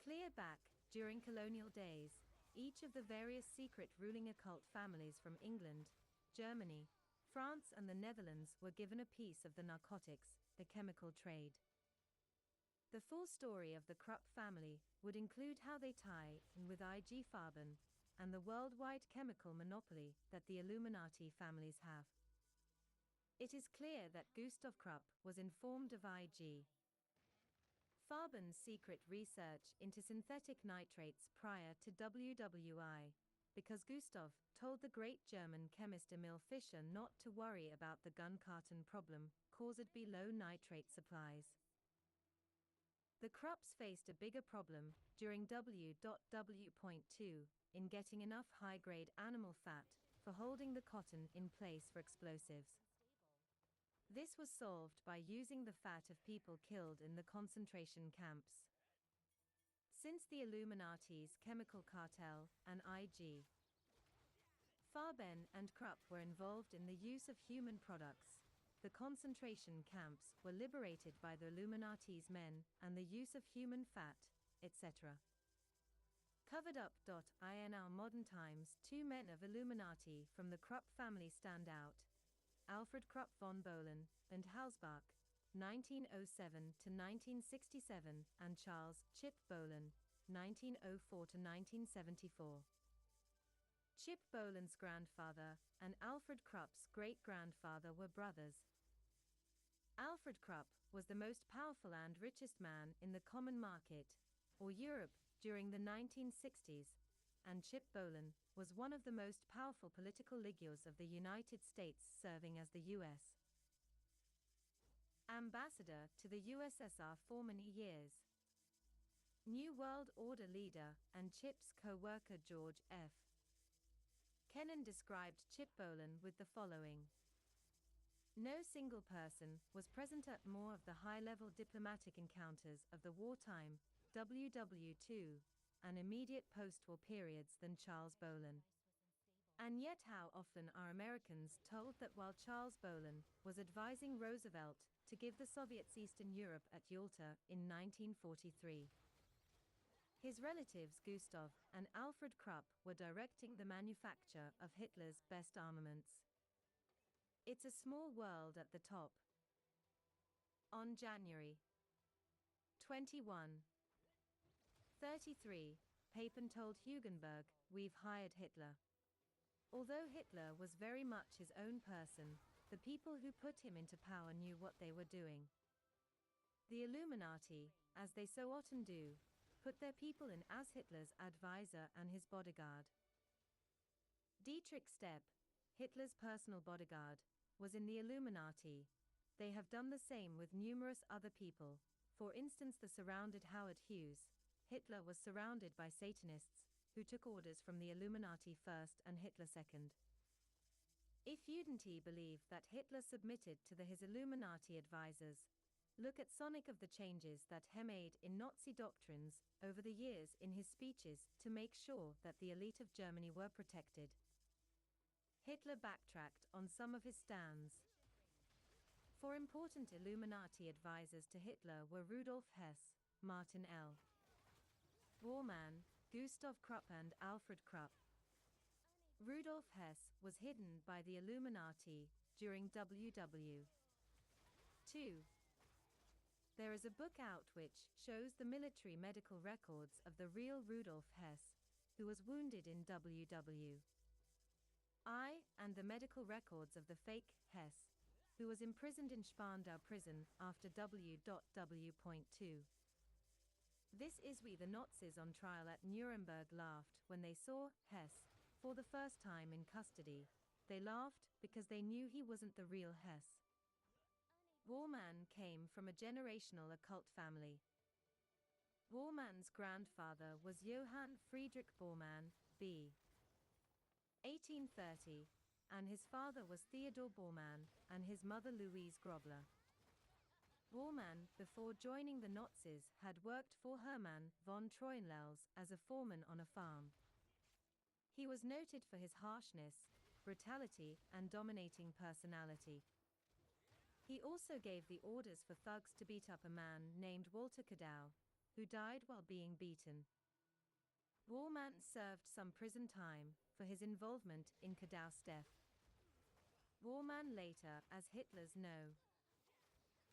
Speaker 2: Clear back, during colonial days, each of the various secret ruling occult families from England, Germany, France and the Netherlands were given a piece of the narcotics, the chemical trade. The full story of the Krupp family would include how they tie in with I.G. Farben and the worldwide chemical monopoly that the Illuminati families have. It is clear that Gustav Krupp was informed of I.G. Farben's secret research into synthetic nitrates prior to WWI, because Gustav told the great German chemist Emil Fischer not to worry about the gun carton problem caused by low nitrate supplies. The Krupps faced a bigger problem during W.W.2 in getting enough high-grade animal fat for holding the cotton in place for explosives. This was solved by using the fat of people killed in the concentration camps. Since the Illuminati's chemical cartel and I.G. Farben and Krupp were involved in the use of human products, the concentration camps were liberated by the Illuminati's men and the use of human fat, etc. Covered up. In our modern times, 2 men of Illuminati from the Krupp family stand out: Alfred Krupp von Bohlen and Hausbach, 1907 to 1967, and Charles Chip Bohlen, 1904 to 1974. Chip Bohlen's grandfather and Alfred Krupp's great-grandfather were brothers. Alfred Krupp was the most powerful and richest man in the common market, or Europe, during the 1960s, and Chip Bohlen was one of the most powerful political leaders of the United States, serving as the U.S. ambassador to the USSR for many years. New World Order leader and Chip's co-worker George F. Kennan described Chip Bohlen with the following: "No single person was present at more of the high-level diplomatic encounters of the wartime, WW2, and immediate post-war periods than Charles Bohlen. And yet how often are Americans told that while Charles Bohlen was advising Roosevelt to give the Soviets Eastern Europe at Yalta in 1943, His relatives Gustav and Alfred Krupp were directing the manufacture of Hitler's best armaments. It's a small world at the top. On January 21, 33, Papen told Hugenberg, "We've hired Hitler." Although Hitler was very much his own person, the people who put him into power knew what they were doing. The Illuminati, as they so often do, put their people in as Hitler's advisor and his bodyguard. Dietrich Stepp, Hitler's personal bodyguard, was in the Illuminati. They have done the same with numerous other people. For instance, the surrounded Howard Hughes. Hitler was surrounded by Satanists, who took orders from the Illuminati first and Hitler second. If you didn't believe that Hitler submitted to his Illuminati advisors, look at some of the changes that he made in Nazi doctrines over the years in his speeches to make sure that the elite of Germany were protected. Hitler backtracked on some of his stands. Four important Illuminati advisors to Hitler were Rudolf Hess, Martin L. Bormann, Gustav Krupp and Alfred Krupp. Rudolf Hess was hidden by the Illuminati during WW II. There is a book out which shows the military medical records of the real Rudolf Hess, who was wounded in WW I, and the medical records of the fake Hess, who was imprisoned in Spandau prison after WW.2. This is why the Nazis on trial at Nuremberg laughed when they saw Hess for the first time in custody. They laughed because they knew he wasn't the real Hess. Bormann came from a generational occult family. Bormann's grandfather was Johann Friedrich Bormann, b. 1830, and his father was Theodor Bormann, and his mother Louise Grobler. Bormann, before joining the Nazis, had worked for Hermann von Treuenlels as a foreman on a farm. He was noted for his harshness, brutality, and dominating personality. He also gave the orders for thugs to beat up a man named Walter Kadow, who died while being beaten. Bormann served some prison time for his involvement in Kadow's death. Bormann later, as Hitler's No.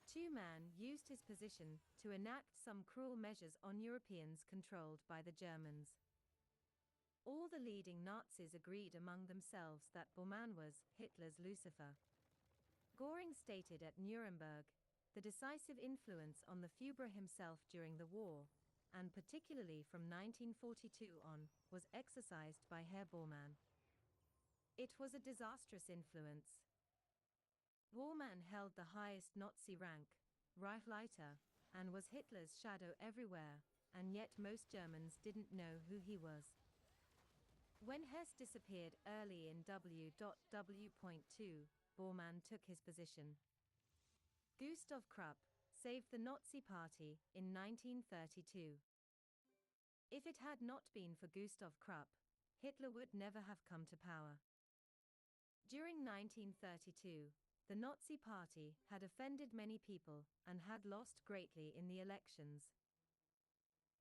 Speaker 2: 2 man, used his position to enact some cruel measures on Europeans controlled by the Germans. All the leading Nazis agreed among themselves that Bormann was Hitler's Lucifer. Göring stated at Nuremberg, the decisive influence on the Führer himself during the war, and particularly from 1942 on, was exercised by Herr Bormann. It was a disastrous influence. Bormann held the highest Nazi rank, Reichsleiter, and was Hitler's shadow everywhere, and yet most Germans didn't know who he was. When Hess disappeared early in WW.2, Bormann took his position. Gustav Krupp saved the Nazi Party in 1932. If it had not been for Gustav Krupp, Hitler would never have come to power. During 1932, the Nazi Party had offended many people and had lost greatly in the elections.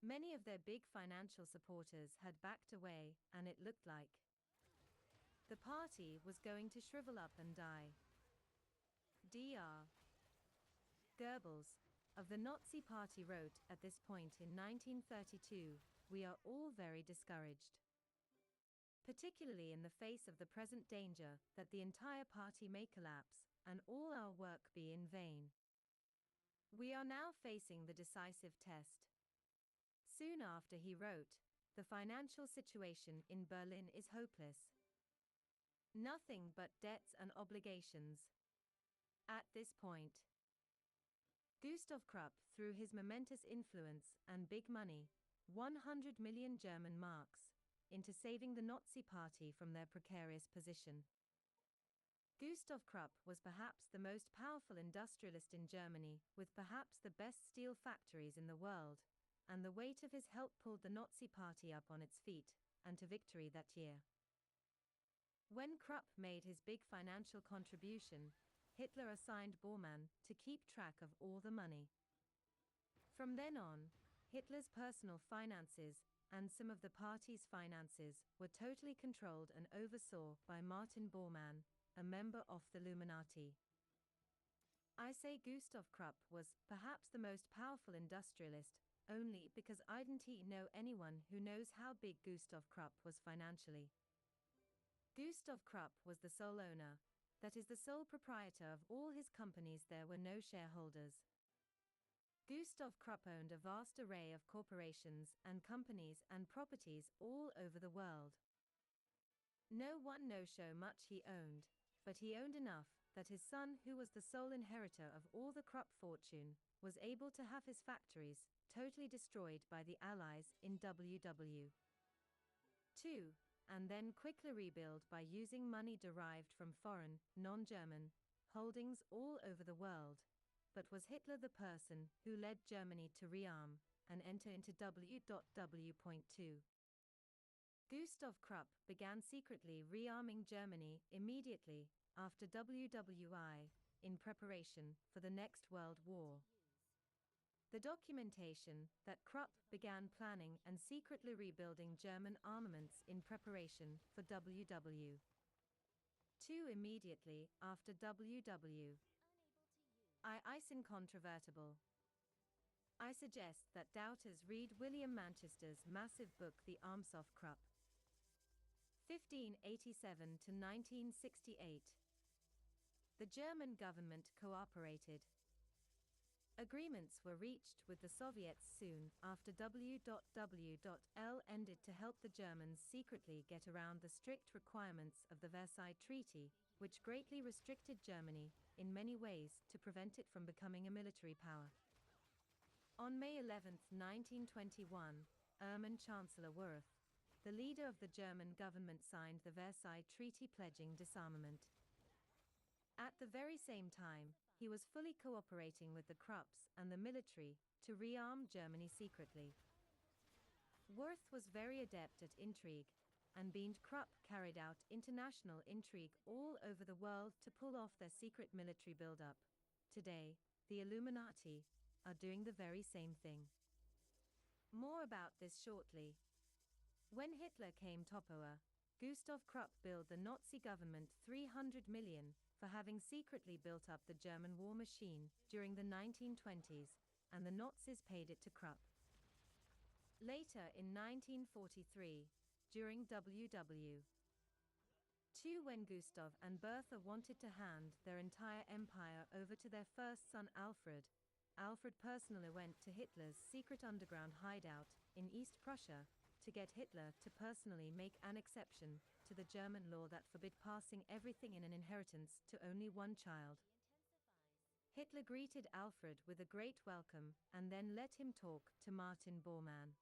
Speaker 2: Many of their big financial supporters had backed away, and it looked like the party was going to shrivel up and die. Dr. Goebbels of the Nazi Party wrote at this point in 1932, "We are all very discouraged, particularly in the face of the present danger that the entire party may collapse and all our work be in vain. We are now facing the decisive test." Soon after he wrote, "The financial situation in Berlin is hopeless. Nothing but debts and obligations." At this point, Gustav Krupp, through his momentous influence and big money, 100 million German marks, into saving the Nazi Party from their precarious position. Gustav Krupp was perhaps the most powerful industrialist in Germany, with perhaps the best steel factories in the world, and the weight of his help pulled the Nazi Party up on its feet, and to victory that year. When Krupp made his big financial contribution, Hitler assigned Bormann to keep track of all the money. From then on, Hitler's personal finances and some of the party's finances were totally controlled and oversaw by Martin Bormann, a member of the Illuminati. I say Gustav Krupp was perhaps the most powerful industrialist, only because I didn't know anyone who knows how big Gustav Krupp was financially. Gustav Krupp was the sole owner, that is the sole proprietor of all his companies. There were no shareholders. Gustav Krupp owned a vast array of corporations and companies and properties all over the world. No one knows how much he owned, but he owned enough that his son, who was the sole inheritor of all the Krupp fortune, was able to have his factories totally destroyed by the Allies in WW II, and then quickly rebuild by using money derived from foreign, non-German, holdings all over the world. But was Hitler the person who led Germany to rearm and enter into WW.2? Gustav Krupp began secretly rearming Germany immediately after WWI in preparation for the next World War. The documentation that Krupp began planning and secretly rebuilding German armaments in preparation for WW II immediately after WW I is incontrovertible. I suggest that doubters read William Manchester's massive book The Arms of Krupp, 1587 to 1968. The German government cooperated. Agreements were reached with the Soviets soon after WW ended to help the Germans secretly get around the strict requirements of the Versailles Treaty, which greatly restricted Germany in many ways to prevent it from becoming a military power. On May 11, 1921, Chancellor Wirth, the leader of the German government, signed the Versailles Treaty pledging disarmament. At the very same time, he was fully cooperating with the Krupps and the military to rearm Germany secretly. Wirth was very adept at intrigue, and Krupp carried out international intrigue all over the world to pull off their secret military build-up. Today, the Illuminati are doing the very same thing. More about this shortly. When Hitler came to power, Gustav Krupp billed the Nazi government 300 million for having secretly built up the German war machine during the 1920s, and the Nazis paid it to Krupp. Later in 1943, during WW II, when Gustav and Bertha wanted to hand their entire empire over to their first son Alfred, Alfred personally went to Hitler's secret underground hideout in East Prussia to get Hitler to personally make an exception to the German law that forbid passing everything in an inheritance to only one child. Hitler greeted Alfred with a great welcome and then let him talk to Martin Bormann.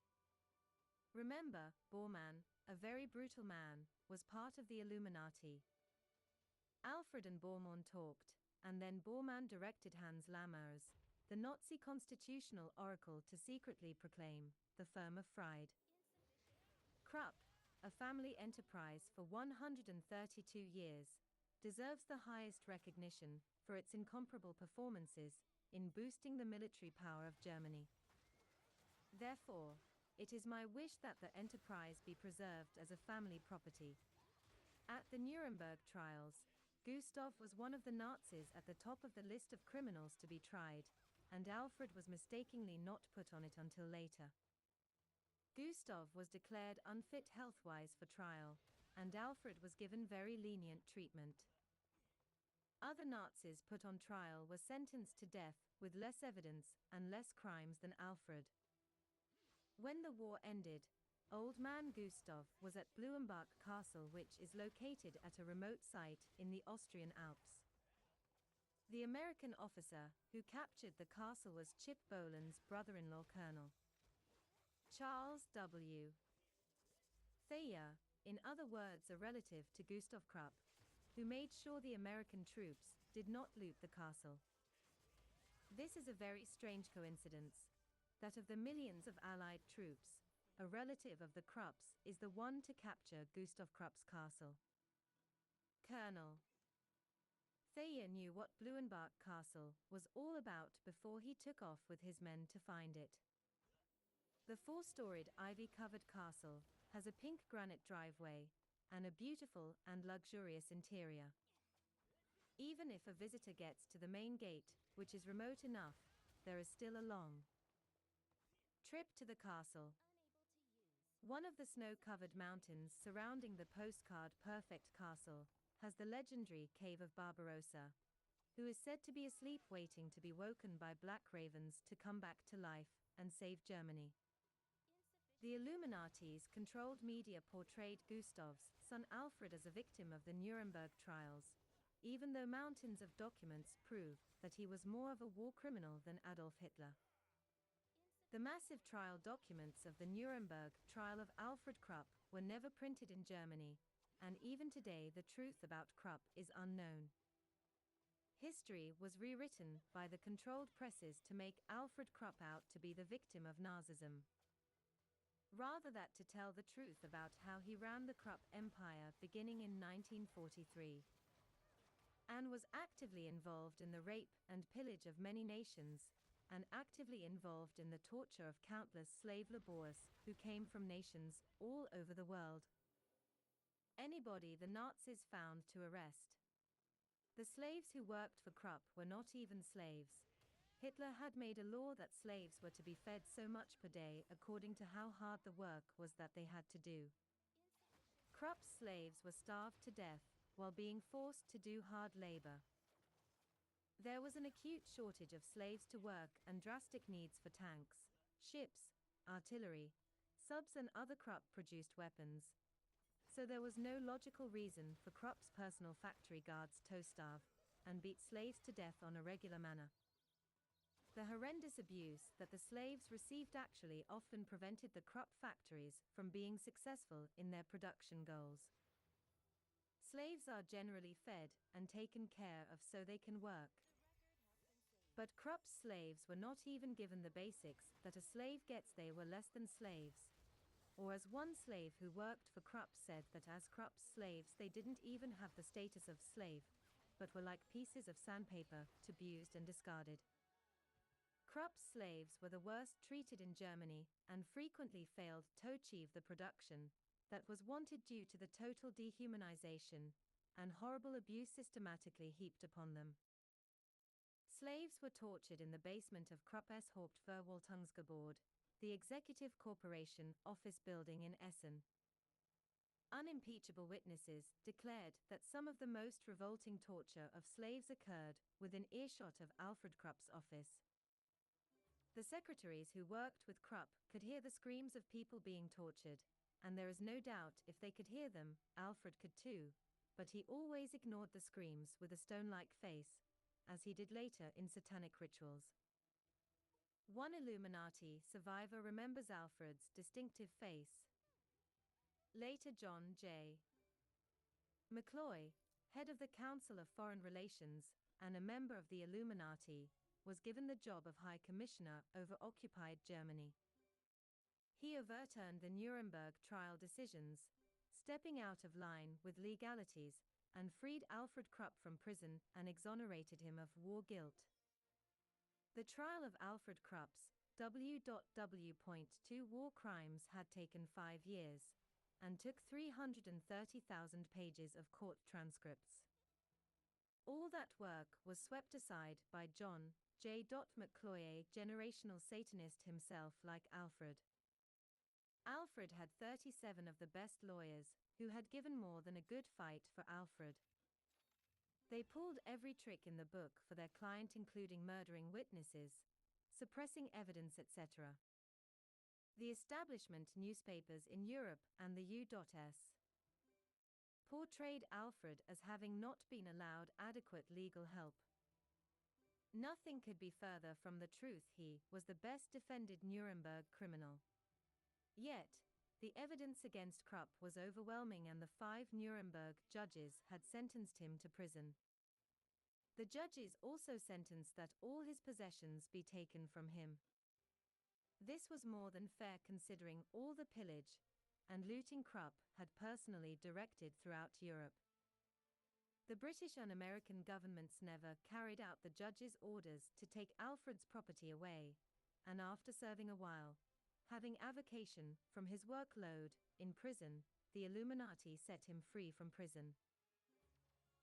Speaker 2: Remember, Bormann, a very brutal man, was part of the Illuminati. Alfred and Bormann talked, and then Bormann directed Hans Lammers, the Nazi constitutional oracle, to secretly proclaim the firm of Fried. Krupp, a family enterprise for 132 years, deserves the highest recognition for its incomparable performances in boosting the military power of Germany. Therefore, it is my wish that the enterprise be preserved as a family property. At the Nuremberg trials, Gustav was one of the Nazis at the top of the list of criminals to be tried, and Alfred was mistakenly not put on it until later. Gustav was declared unfit health-wise for trial, and Alfred was given very lenient treatment. Other Nazis put on trial were sentenced to death with less evidence and less crimes than Alfred. When the war ended, Old Man Gustav was at Blumenbach Castle, which is located at a remote site in the Austrian Alps. The American officer who captured the castle was Chip Boland's brother-in-law, Colonel Charles W. Thayer, in other words a relative to Gustav Krupp, who made sure the American troops did not loot the castle. This is a very strange coincidence, that of the millions of Allied troops, a relative of the Krupps is the one to capture Gustav Krupp's castle. Colonel Thayer knew what Blumenbach Castle was all about before he took off with his men to find it. The four-storied ivy-covered castle has a pink granite driveway and a beautiful and luxurious interior. Even if a visitor gets to the main gate, which is remote enough, there is still a long trip to the castle. One of the snow-covered mountains surrounding the postcard-perfect castle has the legendary Cave of Barbarossa, who is said to be asleep waiting to be woken by black ravens to come back to life and save Germany. The Illuminati's controlled media portrayed Gustav's son Alfred as a victim of the Nuremberg trials, even though mountains of documents prove that he was more of a war criminal than Adolf Hitler. The massive trial documents of the Nuremberg trial of Alfred Krupp were never printed in Germany, and even today the truth about Krupp is unknown. History was rewritten by the controlled presses to make Alfred Krupp out to be the victim of Nazism, rather than to tell the truth about how he ran the Krupp Empire beginning in 1943. Anne was actively involved in the rape and pillage of many nations, and actively involved in the torture of countless slave laborers who came from nations all over the world. Anybody the Nazis found to arrest. The slaves who worked for Krupp were not even slaves. Hitler had made a law that slaves were to be fed so much per day according to how hard the work was that they had to do. Krupp's slaves were starved to death while being forced to do hard labor. There was an acute shortage of slaves to work and drastic needs for tanks, ships, artillery, subs and other Krupp-produced weapons. So there was no logical reason for Krupp's personal factory guards to starve and beat slaves to death on a regular manner. The horrendous abuse that the slaves received actually often prevented the Krupp factories from being successful in their production goals. Slaves are generally fed and taken care of so they can work. But Krupp's slaves were not even given the basics that a slave gets. They were less than slaves. Or as one slave who worked for Krupp said, that as Krupp's slaves they didn't even have the status of slave, but were like pieces of sandpaper, to be used and discarded. Krupp's slaves were the worst treated in Germany and frequently failed to achieve the production that was wanted due to the total dehumanization and horrible abuse systematically heaped upon them. Slaves were tortured in the basement of Krupp's Hauptverwaltungsgebäude, the executive corporation office building in Essen. Unimpeachable witnesses declared that some of the most revolting torture of slaves occurred within earshot of Alfred Krupp's office. The secretaries who worked with Krupp could hear the screams of people being tortured, and there is no doubt if they could hear them, Alfred could too, but he always ignored the screams with a stone-like face, as he did later in satanic rituals. One Illuminati survivor remembers Alfred's distinctive face. Later John J. McCloy, head of the Council of Foreign Relations and a member of the Illuminati, was given the job of High Commissioner over occupied Germany. He overturned the Nuremberg trial decisions, stepping out of line with legalities, and freed Alfred Krupp from prison and exonerated him of war guilt. The trial of Alfred Krupp's W.W.2 war crimes had taken 5 years, and took 330,000 pages of court transcripts. All that work was swept aside by John J. McCloy, a generational Satanist himself like Alfred. Alfred had 37 of the best lawyers, who had given more than a good fight for Alfred. They pulled every trick in the book for their client, including murdering witnesses, suppressing evidence, etc. The establishment newspapers in Europe and the U.S. portrayed Alfred as having not been allowed adequate legal help. Nothing could be further from the truth. He was the best defended Nuremberg criminal. Yet, the evidence against Krupp was overwhelming, and the 5 Nuremberg judges had sentenced him to prison. The judges also sentenced that all his possessions be taken from him. This was more than fair, considering all the pillage and looting Krupp had personally directed throughout Europe. The British and American governments never carried out the judges' orders to take Alfred's property away, and after serving a while, Having avocation from his workload in prison, the Illuminati set him free from prison.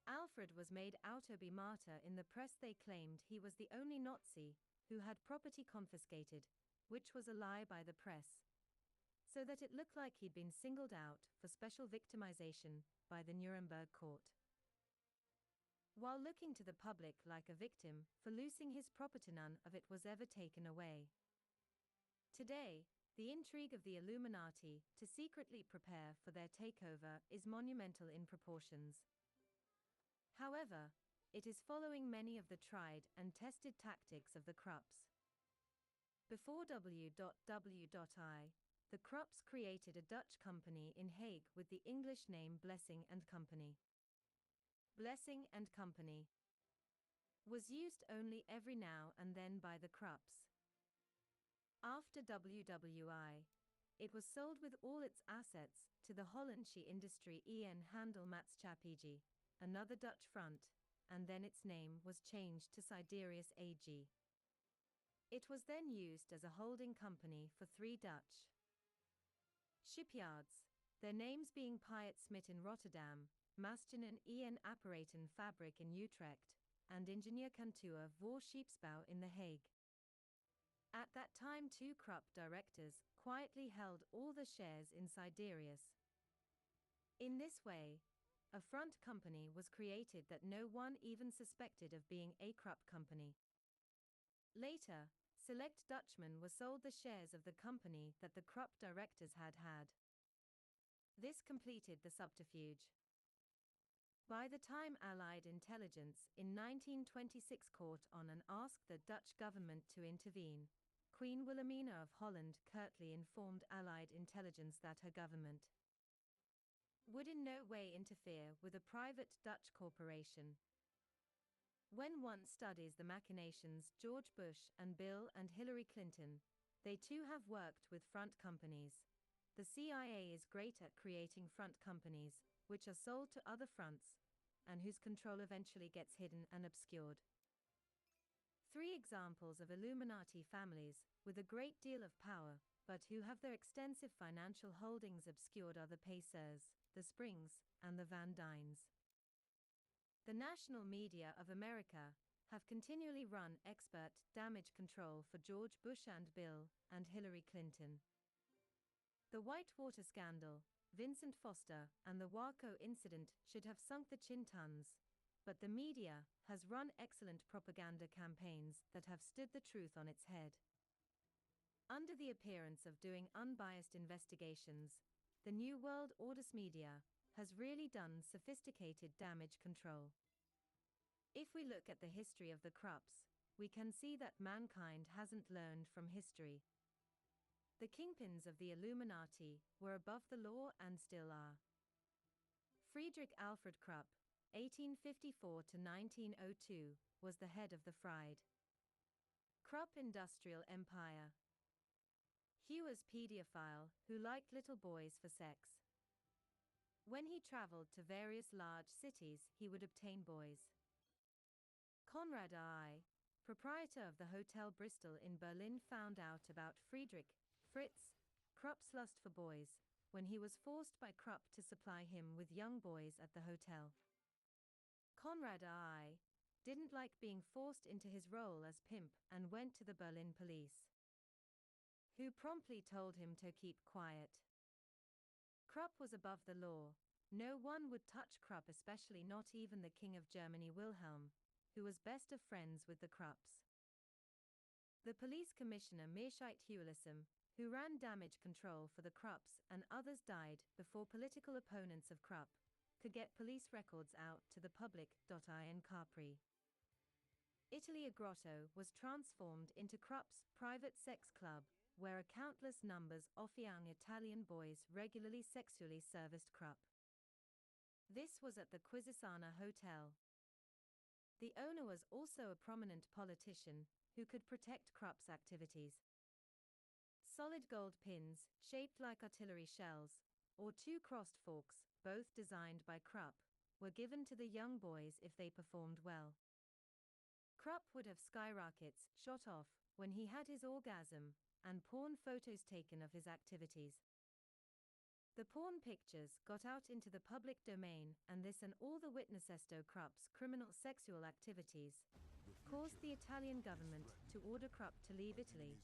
Speaker 2: Alfred was made out to be martyr. In the press they claimed he was the only Nazi who had property confiscated, which was a lie by the press, so that it looked like he'd been singled out for special victimization by the Nuremberg court. While looking to the public like a victim for losing his property, none of it was ever taken away. Today, the intrigue of the Illuminati to secretly prepare for their takeover is monumental in proportions. However, it is following many of the tried and tested tactics of the Krupps. Before W.W.I., the Krupps created a Dutch company in Hague with the English name Blessing and Company. Blessing and Company was used only every now and then by the Krupps. After WWI, it was sold with all its assets to the Hollandse Industrie en Handelmaatschappij, another Dutch front, and then its name was changed to Siderius AG. It was then used as a holding company for 3 Dutch shipyards, their names being Piet Smit in Rotterdam, Masten en Apparaten Fabriek in Utrecht, and Ingenieur Kantoor voor Scheepsbouw in The Hague. At that time 2 Krupp directors quietly held all the shares in Siderius. In this way, a front company was created that no one even suspected of being a Krupp company. Later, select Dutchmen were sold the shares of the company that the Krupp directors had had. This completed the subterfuge. By the time Allied intelligence in 1926 caught on and asked the Dutch government to intervene, Queen Wilhelmina of Holland curtly informed Allied intelligence that her government would in no way interfere with a private Dutch corporation. When one studies the machinations George Bush and Bill and Hillary Clinton, they too have worked with front companies. The CIA is great at creating front companies, which are sold to other fronts, and whose control eventually gets hidden and obscured. 3 examples of Illuminati families with a great deal of power, but who have their extensive financial holdings obscured are the Pacers, the Springs, and the Van Dynes. The national media of America have continually run expert damage control for George Bush and Bill and Hillary Clinton. The Whitewater scandal, Vincent Foster, and the Waco incident should have sunk the chin tons, but the media has run excellent propaganda campaigns that have stood the truth on its head. Under the appearance of doing unbiased investigations, the New World Order's media has really done sophisticated damage control. If we look at the history of the Krupps, we can see that mankind hasn't learned from history. The kingpins of the Illuminati were above the law and still are. Friedrich Alfred Krupp, 1854 to 1902, was the head of the Fried Krupp industrial empire. He was pedophile who liked little boys for sex. When he traveled to various large cities, he would obtain boys. Conrad I, proprietor of the Hotel Bristol in Berlin, found out about Friedrich Fritz Krupp's lust for boys when he was forced by Krupp to supply him with young boys at the hotel. Conrad I didn't like being forced into his role as pimp and went to the Berlin police, who promptly told him to keep quiet. Krupp was above the law. No one would touch Krupp, especially not even the King of Germany Wilhelm, who was best of friends with the Krupps. The police commissioner Meerscheidt Huelism, who ran damage control for the Krupps and others, died before political opponents of Krupp could get police records out to the public. In Capri, Italy, a grotto was transformed into Krupp's private sex club, where a countless numbers of young Italian boys regularly sexually serviced Krupp. This was at the Quisisana Hotel. The owner was also a prominent politician who could protect Krupp's activities. Solid gold pins, shaped like artillery shells, or 2 crossed forks, both designed by Krupp, were given to the young boys if they performed well. Krupp would have skyrockets shot off when he had his orgasm, and porn photos taken of his activities. The porn pictures got out into the public domain, and this and all the witnesses to Krupp's criminal sexual activities caused the Italian government to order Krupp to leave Italy.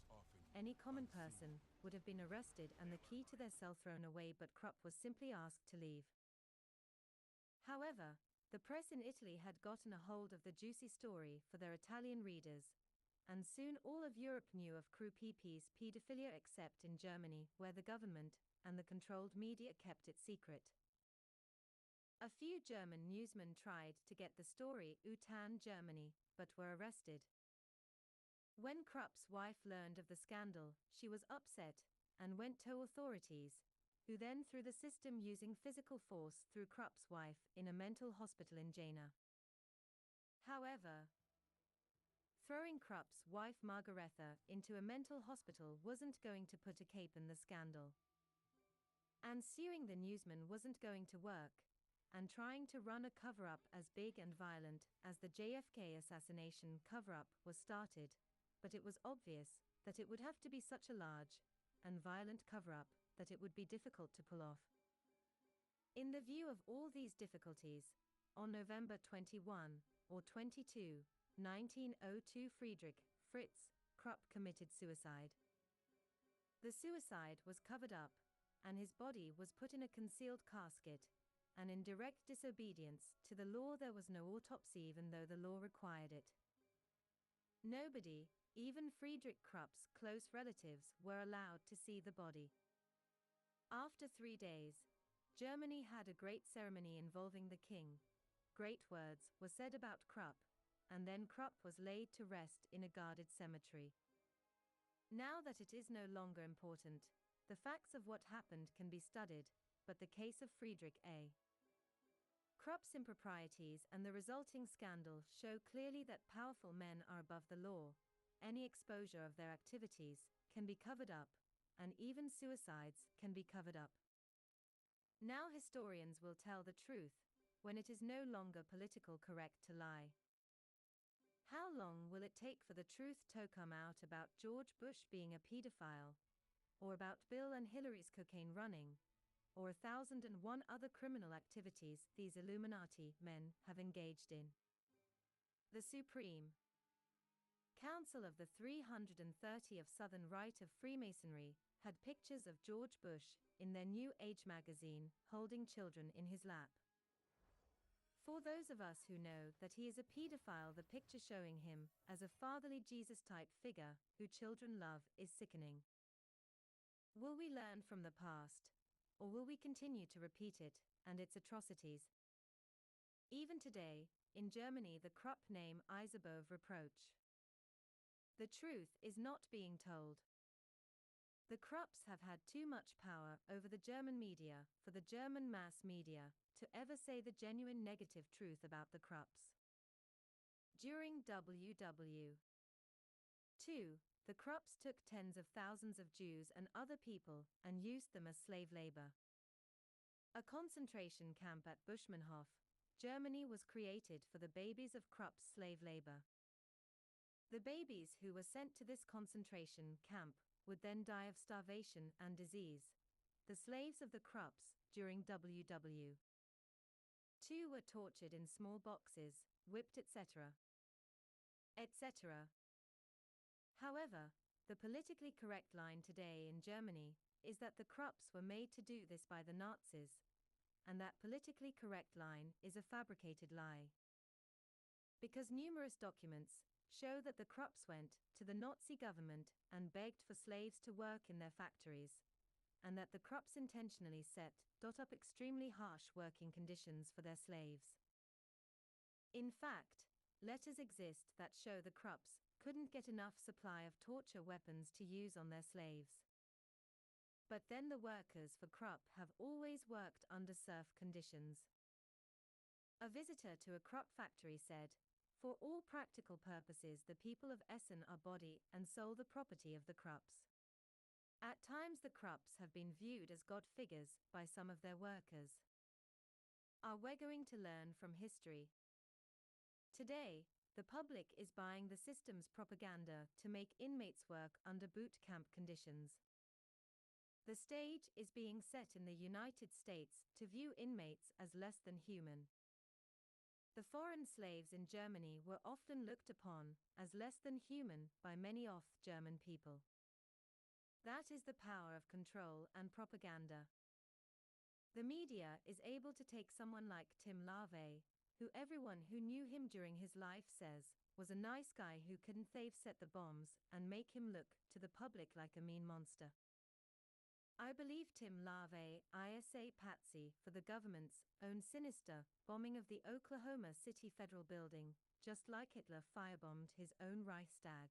Speaker 2: Any common person would have been arrested and the key to their cell thrown away, but Krupp was simply asked to leave. However, the press in Italy had gotten a hold of the juicy story for their Italian readers, and soon all of Europe knew of Krupp PP's pedophilia, except in Germany, where the government and the controlled media kept it secret. A few German newsmen tried to get the story out in Germany, but were arrested. When Krupp's wife learned of the scandal, she was upset and went to authorities, who then threw the system using physical force threw Krupp's wife in a mental hospital in Jena. However, throwing Krupp's wife Margaretha into a mental hospital wasn't going to put a cape in the scandal. And suing the newsman wasn't going to work, and trying to run a cover-up as big and violent as the JFK assassination cover-up was started, but it was obvious that it would have to be such a large and violent cover-up that it would be difficult to pull off. In the view of all these difficulties, on November 21 or 22, 1902, Friedrich Fritz Krupp committed suicide. The suicide was covered up, and his body was put in a concealed casket, and in direct disobedience to the law there was no autopsy even though the law required it. Nobody, even Friedrich Krupp's close relatives, were allowed to see the body. After 3 days, Germany had a great ceremony involving the king. Great words were said about Krupp, and then Krupp was laid to rest in a guarded cemetery. Now that it is no longer important, the facts of what happened can be studied, but the case of Friedrich A. Krupp's improprieties and the resulting scandal show clearly that powerful men are above the law. Any exposure of their activities can be covered up, and even suicides can be covered up. Now historians will tell the truth, when it is no longer political correct to lie. How long will it take for the truth to come out about George Bush being a pedophile, or about Bill and Hillary's cocaine running, or 1,001 other criminal activities these Illuminati men have engaged in? The Supreme Council of the 330 of Southern Rite of Freemasonry had pictures of George Bush in their New Age magazine holding children in his lap. For those of us who know that he is a pedophile, the picture showing him as a fatherly Jesus-type figure who children love is sickening. Will we learn from the past, or will we continue to repeat it and its atrocities? Even today, in Germany, the Krupp name is above reproach. The truth is not being told. The Krupps have had too much power over the German media for the German mass media to ever say the genuine negative truth about the Krupps. During WW II, the Krupps took tens of thousands of Jews and other people and used them as slave labor. A concentration camp at Buschmannhof, Germany was created for the babies of Krupps slave labor. The babies who were sent to this concentration camp would then die of starvation and disease. The slaves of the Krupps during WW II were tortured in small boxes, whipped, etc. etc. However, the politically correct line today in Germany is that the Krupps were made to do this by the Nazis, and that politically correct line is a fabricated lie. Because numerous documents show that the Krupps went to the Nazi government and begged for slaves to work in their factories, and that the Krupps intentionally set up extremely harsh working conditions for their slaves. In fact, letters exist that show the Krupps couldn't get enough supply of torture weapons to use on their slaves. But then the workers for Krupp have always worked under serf conditions. A visitor to a Krupp factory said, "For all practical purposes, the people of Essen are body and soul the property of the Krupps." At times the Krupps have been viewed as god figures by some of their workers. Are we going to learn from history? Today, the public is buying the system's propaganda to make inmates work under boot camp conditions. The stage is being set in the United States to view inmates as less than human. The foreign slaves in Germany were often looked upon as less than human by many off-German people. That is the power of control and propaganda. The media is able to take someone like Tim LaVey, who everyone who knew him during his life says was a nice guy who couldn't set the bombs, and make him look to the public like a mean monster. I believe Tim LaVey is a patsy for the government's own sinister bombing of the Oklahoma City Federal Building, just like Hitler firebombed his own Reichstag.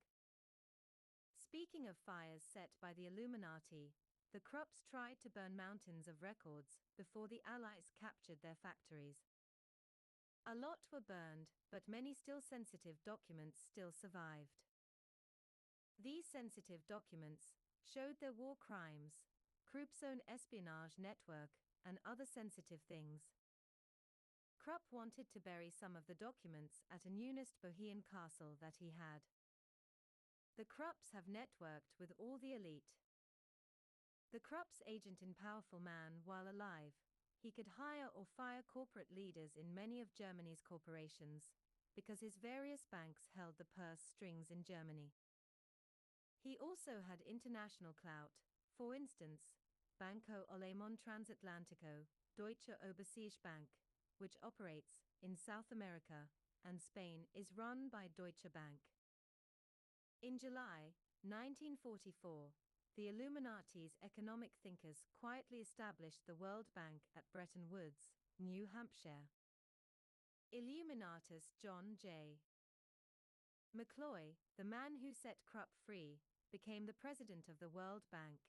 Speaker 2: Speaking of fires set by the Illuminati, the Krupps tried to burn mountains of records before the Allies captured their factories. A lot were burned, but many still sensitive documents still survived. These sensitive documents showed their war crimes, Krupp's own espionage network, and other sensitive things. Krupp wanted to bury some of the documents at a newest Bohemian castle that he had. The Krupps have networked with all the elite. The Krupps agent in powerful man while alive, he could hire or fire corporate leaders in many of Germany's corporations, because his various banks held the purse strings in Germany. He also had international clout. For instance, Banco Alemán Transatlantico, Deutsche Obersee Bank, which operates in South America and Spain, is run by Deutsche Bank. In July 1944, the Illuminati's economic thinkers quietly established the World Bank at Bretton Woods, New Hampshire. Illuminatus John J. McCloy, the man who set Krupp free, became the president of the World Bank.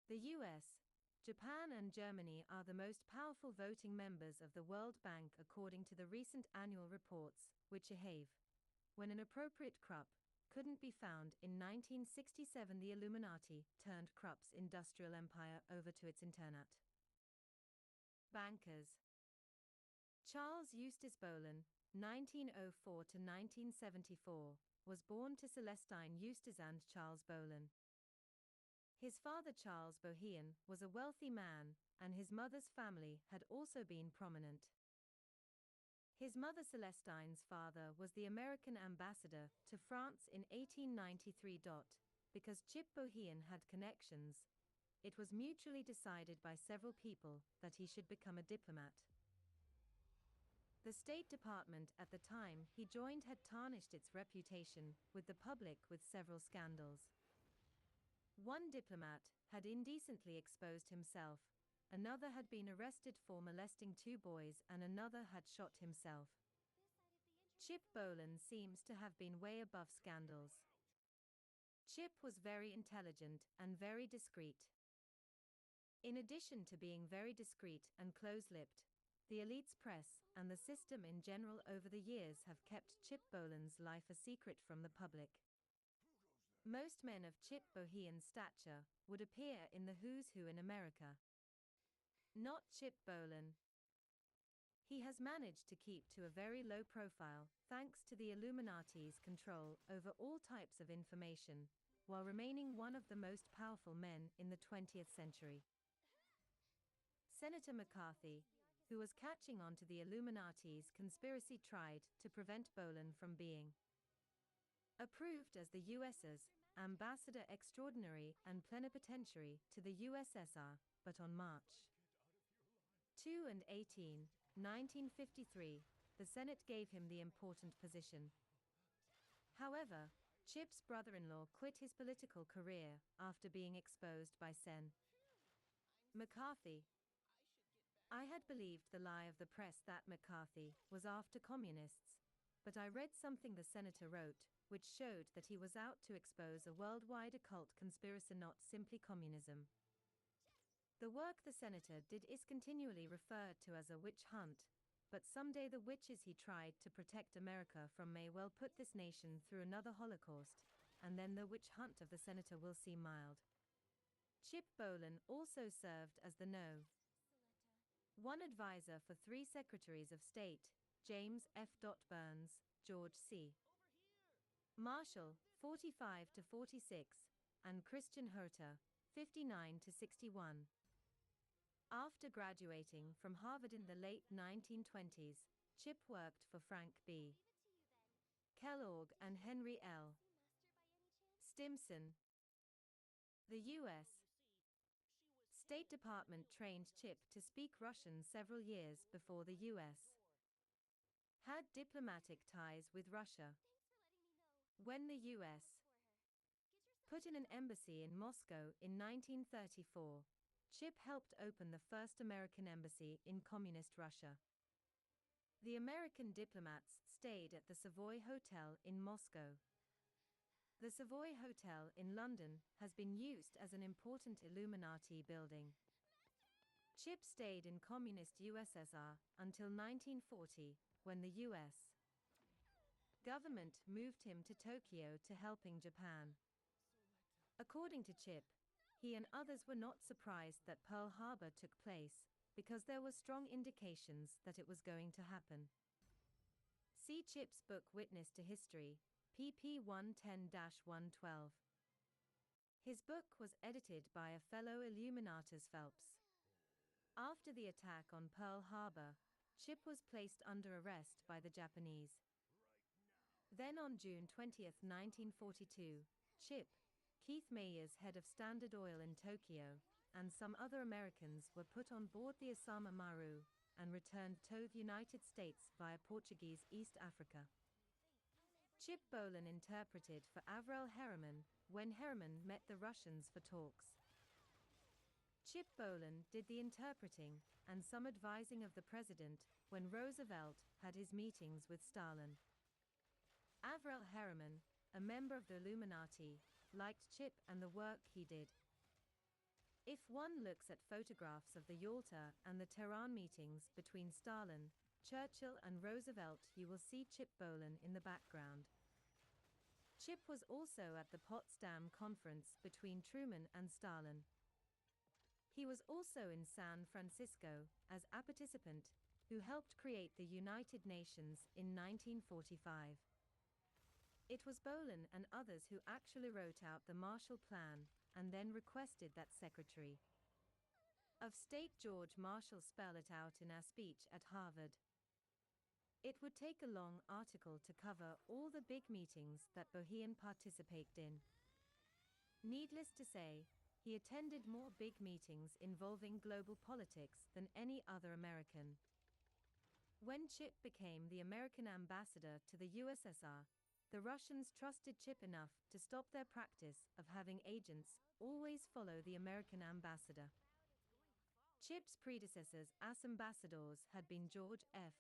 Speaker 2: The US, Japan and Germany are the most powerful voting members of the World Bank according to the recent annual reports, which behave. When an appropriate Krupp couldn't be found in 1967, the Illuminati turned Krupp's industrial empire over to its internat. Bankers. Charles Eustace Bolen, 1904 to 1974, was born to Celestine Eustace and Charles Bolen. His father Charles Bohemian was a wealthy man, and his mother's family had also been prominent. His mother Celestine's father was the American ambassador to France in 1893. Because Chip Bohemian had connections, it was mutually decided by several people that he should become a diplomat. The State Department at the time he joined had tarnished its reputation with the public with several scandals. One diplomat had indecently exposed himself, another had been arrested for molesting 2 boys, and another had shot himself. Chip Bolen seems to have been way above scandals. Chip was very intelligent and very discreet. In addition to being very discreet and close-lipped, the elite's press and the system in general over the years have kept Chip Bolen's life a secret from the public. Most men of Chip Bohemian's stature would appear in the Who's Who in America. Not Chip Bolen. He has managed to keep to a very low profile, thanks to the Illuminati's control over all types of information, while remaining one of the most powerful men in the 20th century. Senator McCarthy, who was catching on to the Illuminati's conspiracy, tried to prevent Bolen from being approved as the US's Ambassador Extraordinary and Plenipotentiary to the USSR, but on March 2 and 18, 1953, the Senate gave him the important position. However, Chip's brother-in-law quit his political career after being exposed by Sen. McCarthy. I had believed the lie of the press that McCarthy was after communists, but I read something the senator wrote, which showed that he was out to expose a worldwide occult conspiracy, not simply communism. The work the senator did is continually referred to as a witch hunt, but someday the witches he tried to protect America from may well put this nation through another Holocaust, and then the witch hunt of the senator will seem mild. Chip Bolen also served as the No. 1 advisor for 3 secretaries of state, James F. Burns, George C. Marshall, 45 to 46, and Christian Herter, 59 to 61. After graduating from Harvard in the late 1920s, Chip worked for Frank B. Kellogg and Henry L. Stimson. The U.S. State Department trained Chip to speak Russian several years before the U.S. had diplomatic ties with Russia. When the U.S. put in an embassy in Moscow in 1934, Chip helped open the first American embassy in Communist Russia. The American diplomats stayed at the Savoy Hotel in Moscow. The Savoy Hotel in London has been used as an important Illuminati building. Chip stayed in Communist USSR until 1940, when the U.S. government moved him to Tokyo to helping Japan. According to Chip, he and others were not surprised that Pearl Harbor took place, because there were strong indications that it was going to happen. See Chip's book Witness to History, pp. 110-112. His book was edited by a fellow Illuminatus Phelps. After the attack on Pearl Harbor, Chip was placed under arrest by the Japanese. Then on June 20, 1942, Chip, Keith Mayer's head of Standard Oil in Tokyo, and some other Americans were put on board the Osama Maru and returned to the United States via Portuguese East Africa. Chip Bolin interpreted for Averell Harriman when Harriman met the Russians for talks. Chip Bolin did the interpreting and some advising of the president when Roosevelt had his meetings with Stalin. Averell Harriman, a member of the Illuminati, liked Chip and the work he did. If one looks at photographs of the Yalta and the Tehran meetings between Stalin, Churchill and Roosevelt, you will see Chip Bolin in the background. Chip was also at the Potsdam Conference between Truman and Stalin. He was also in San Francisco as a participant who helped create the United Nations in 1945. It was Bolin and others who actually wrote out the Marshall Plan and then requested that Secretary of State George Marshall spell it out in a speech at Harvard. It would take a long article to cover all the big meetings that Bohean participated in. Needless to say, he attended more big meetings involving global politics than any other American. When Chip became the American ambassador to the USSR, the Russians trusted Chip enough to stop their practice of having agents always follow the American ambassador. Chip's predecessors as ambassadors had been George F.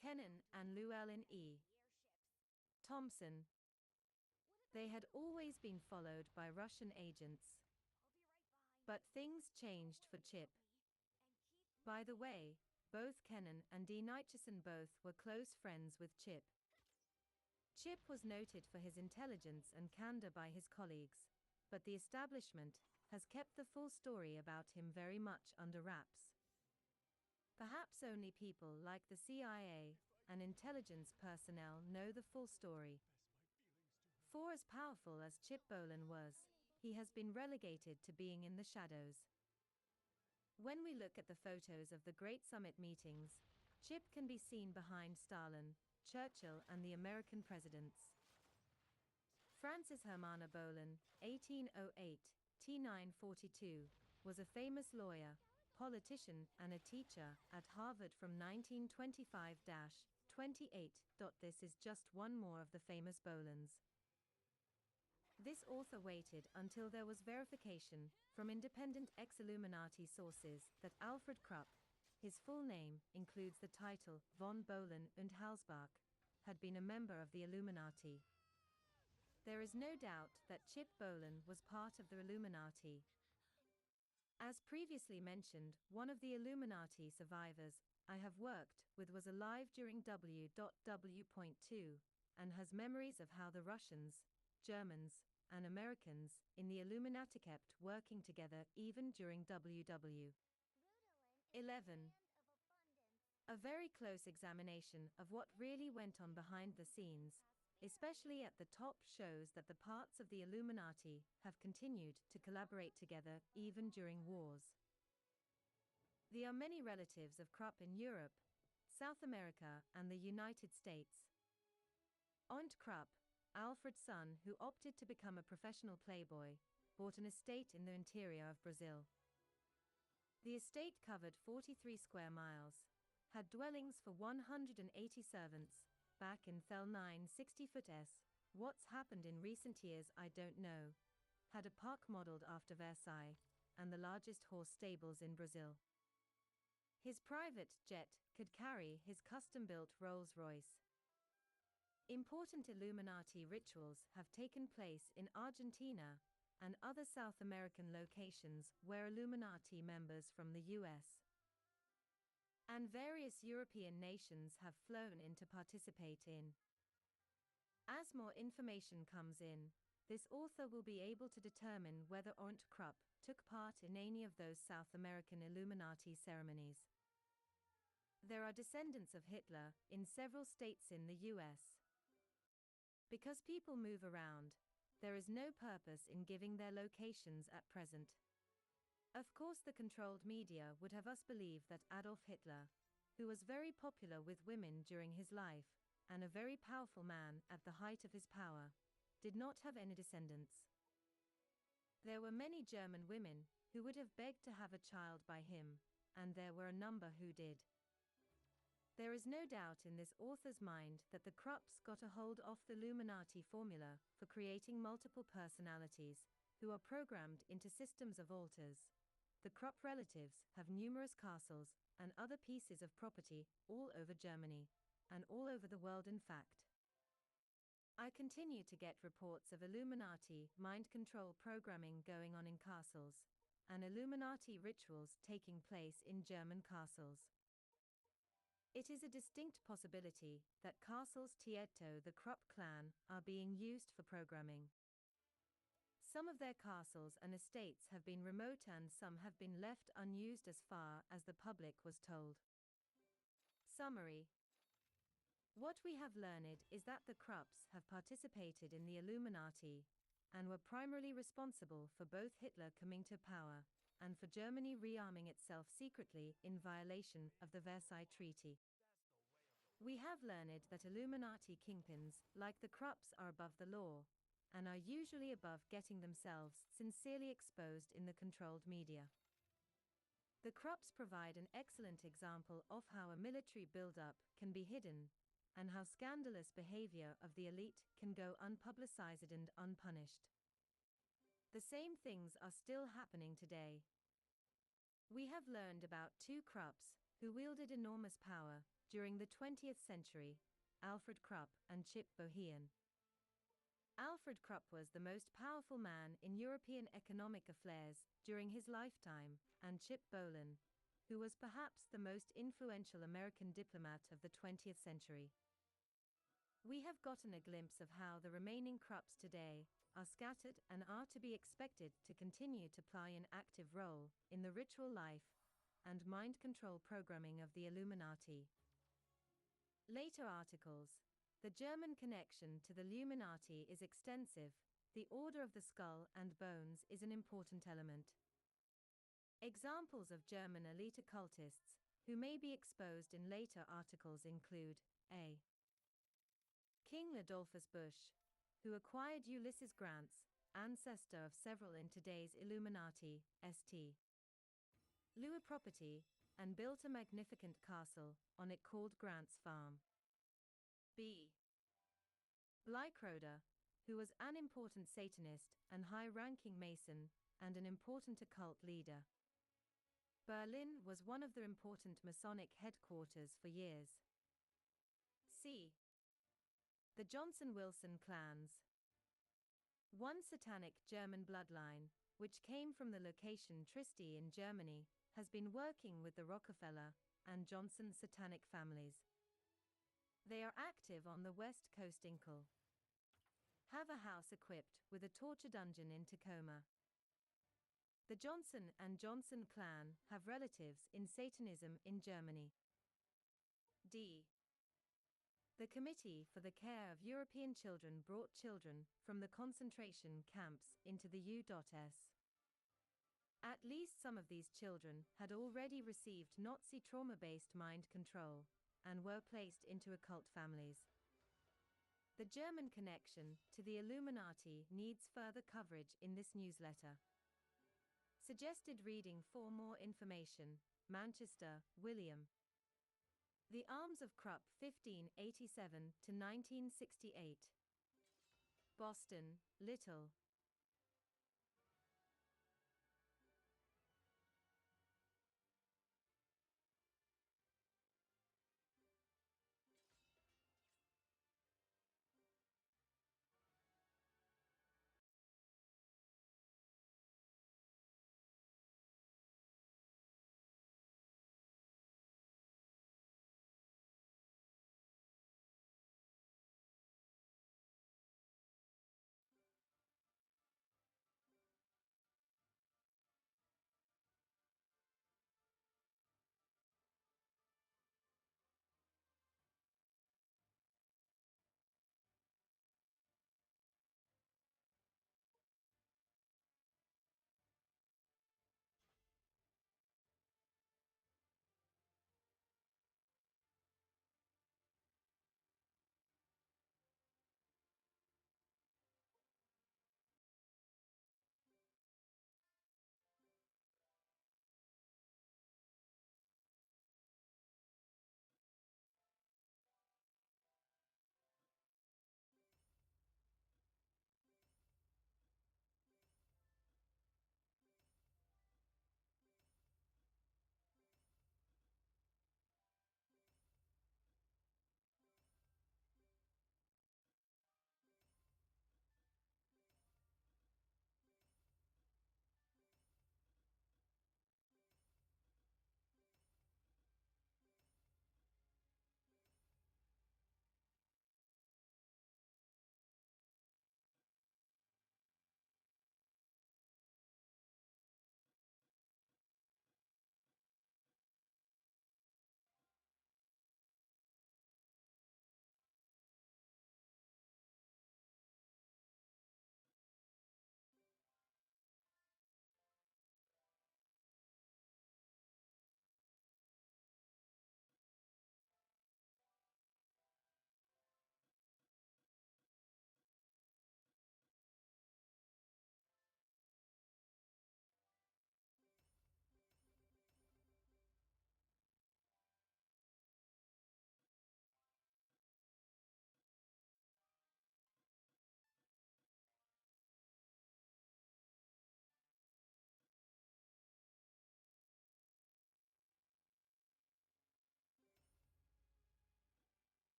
Speaker 2: Kennan and Llewellyn E. Thompson. They had always been followed by Russian agents. But things changed for Chip. By the way, both Kennan and D. Nichison both were close friends with Chip. Chip was noted for his intelligence and candor by his colleagues, but the establishment has kept the full story about him very much under wraps. Perhaps only people like the CIA and intelligence personnel know the full story. For as powerful as Chip Bolin was, he has been relegated to being in the shadows. When we look at the photos of the Great Summit meetings, Chip can be seen behind Stalin, Churchill and the American presidents. Francis Hermann Bolin, 1808-1942, was a famous lawyer, politician and a teacher at Harvard from 1925-28. This is just one more of the famous Bolins. This author waited until there was verification from independent ex-Illuminati sources that Alfred Krupp, his full name includes the title von Bolin und Halsbach, had been a member of the Illuminati. There is no doubt that Chip Bolin was part of the Illuminati. As previously mentioned, one of the Illuminati survivors I have worked with was alive during W.W.2 and has memories of how the Russians, Germans, and Americans in the Illuminati kept working together even during WW. 11. A very close examination of what really went on behind the scenes, especially at the top, shows that the parts of the Illuminati have continued to collaborate together even during wars. There are many relatives of Krupp in Europe, South America, and the United States. Arndt Krupp, Alfred's son, who opted to become a professional playboy, bought an estate in the interior of Brazil. The estate covered 43 square miles, had dwellings for 180 servants, back in Thel 960 s. What's happened in recent years I don't know. Had a park modeled after Versailles, and the largest horse stables in Brazil. His private jet could carry his custom-built Rolls-Royce. Important Illuminati rituals have taken place in Argentina and other South American locations where Illuminati members from the US and various European nations have flown in to participate in. As more information comes in, this author will be able to determine whether Arndt Krupp took part in any of those South American Illuminati ceremonies. There are descendants of Hitler in several states in the US. Because people move around, there is no purpose in giving their locations at present. Of course, the controlled media would have us believe that Adolf Hitler, who was very popular with women during his life, and a very powerful man at the height of his power, did not have any descendants. There were many German women who would have begged to have a child by him, and there were a number who did. There is no doubt in this author's mind that the Krupps got a hold of the Illuminati formula for creating multiple personalities, who are programmed into systems of alters. The Krupp relatives have numerous castles and other pieces of property all over Germany, and all over the world in fact. I continue to get reports of Illuminati mind control programming going on in castles, and Illuminati rituals taking place in German castles. It is a distinct possibility that castles Tieto the Krupp clan are being used for programming. Some of their castles and estates have been remote and some have been left unused as far as the public was told. Summary. What we have learned is that the Krupps have participated in the Illuminati and were primarily responsible for both Hitler coming to power and for Germany rearming itself secretly in violation of the Versailles Treaty. We have learned that Illuminati kingpins, like the Krupps, are above the law, and are usually above getting themselves sincerely exposed in the controlled media. The Krupps provide an excellent example of how a military build-up can be hidden, and how scandalous behavior of the elite can go unpublicized and unpunished. The same things are still happening today. We have learned about two Krupps who wielded enormous power during the 20th century, Alfred Krupp and Chip Bohlen. Alfred Krupp was the most powerful man in European economic affairs during his lifetime, and Chip Bohlen, who was perhaps the most influential American diplomat of the 20th century. We have gotten a glimpse of how the remaining Krupps today are scattered and are to be expected to continue to play an active role in the ritual life and mind control programming of the Illuminati. Later articles. The German connection to the Illuminati is extensive. The order of the skull and bones is an important element. Examples of German elite occultists who may be exposed in later articles include a. King Adolphus Busch, who acquired Ulysses Grant's, ancestor of several in today's Illuminati, St. Louis property, and built a magnificent castle on it called Grant's Farm. B. Bleichroder, who was an important Satanist and high-ranking Mason and an important occult leader. Berlin was one of the important Masonic headquarters for years. C. The Johnson-Wilson clans. One satanic German bloodline, which came from the location Trieste in Germany, has been working with the Rockefeller and Johnson satanic families. They are active on the West Coast. Incal. Have a house equipped with a torture dungeon in Tacoma. The Johnson and Johnson clan have relatives in Satanism in Germany. D. The Committee for the Care of European Children brought children from the concentration camps into the U.S. At least some of these children had already received Nazi trauma-based mind control and were placed into occult families. The German connection to the Illuminati needs further coverage in this newsletter. Suggested reading for more information: Manchester, William. The Arms of Krupp, 1587 to 1968. Boston, Little.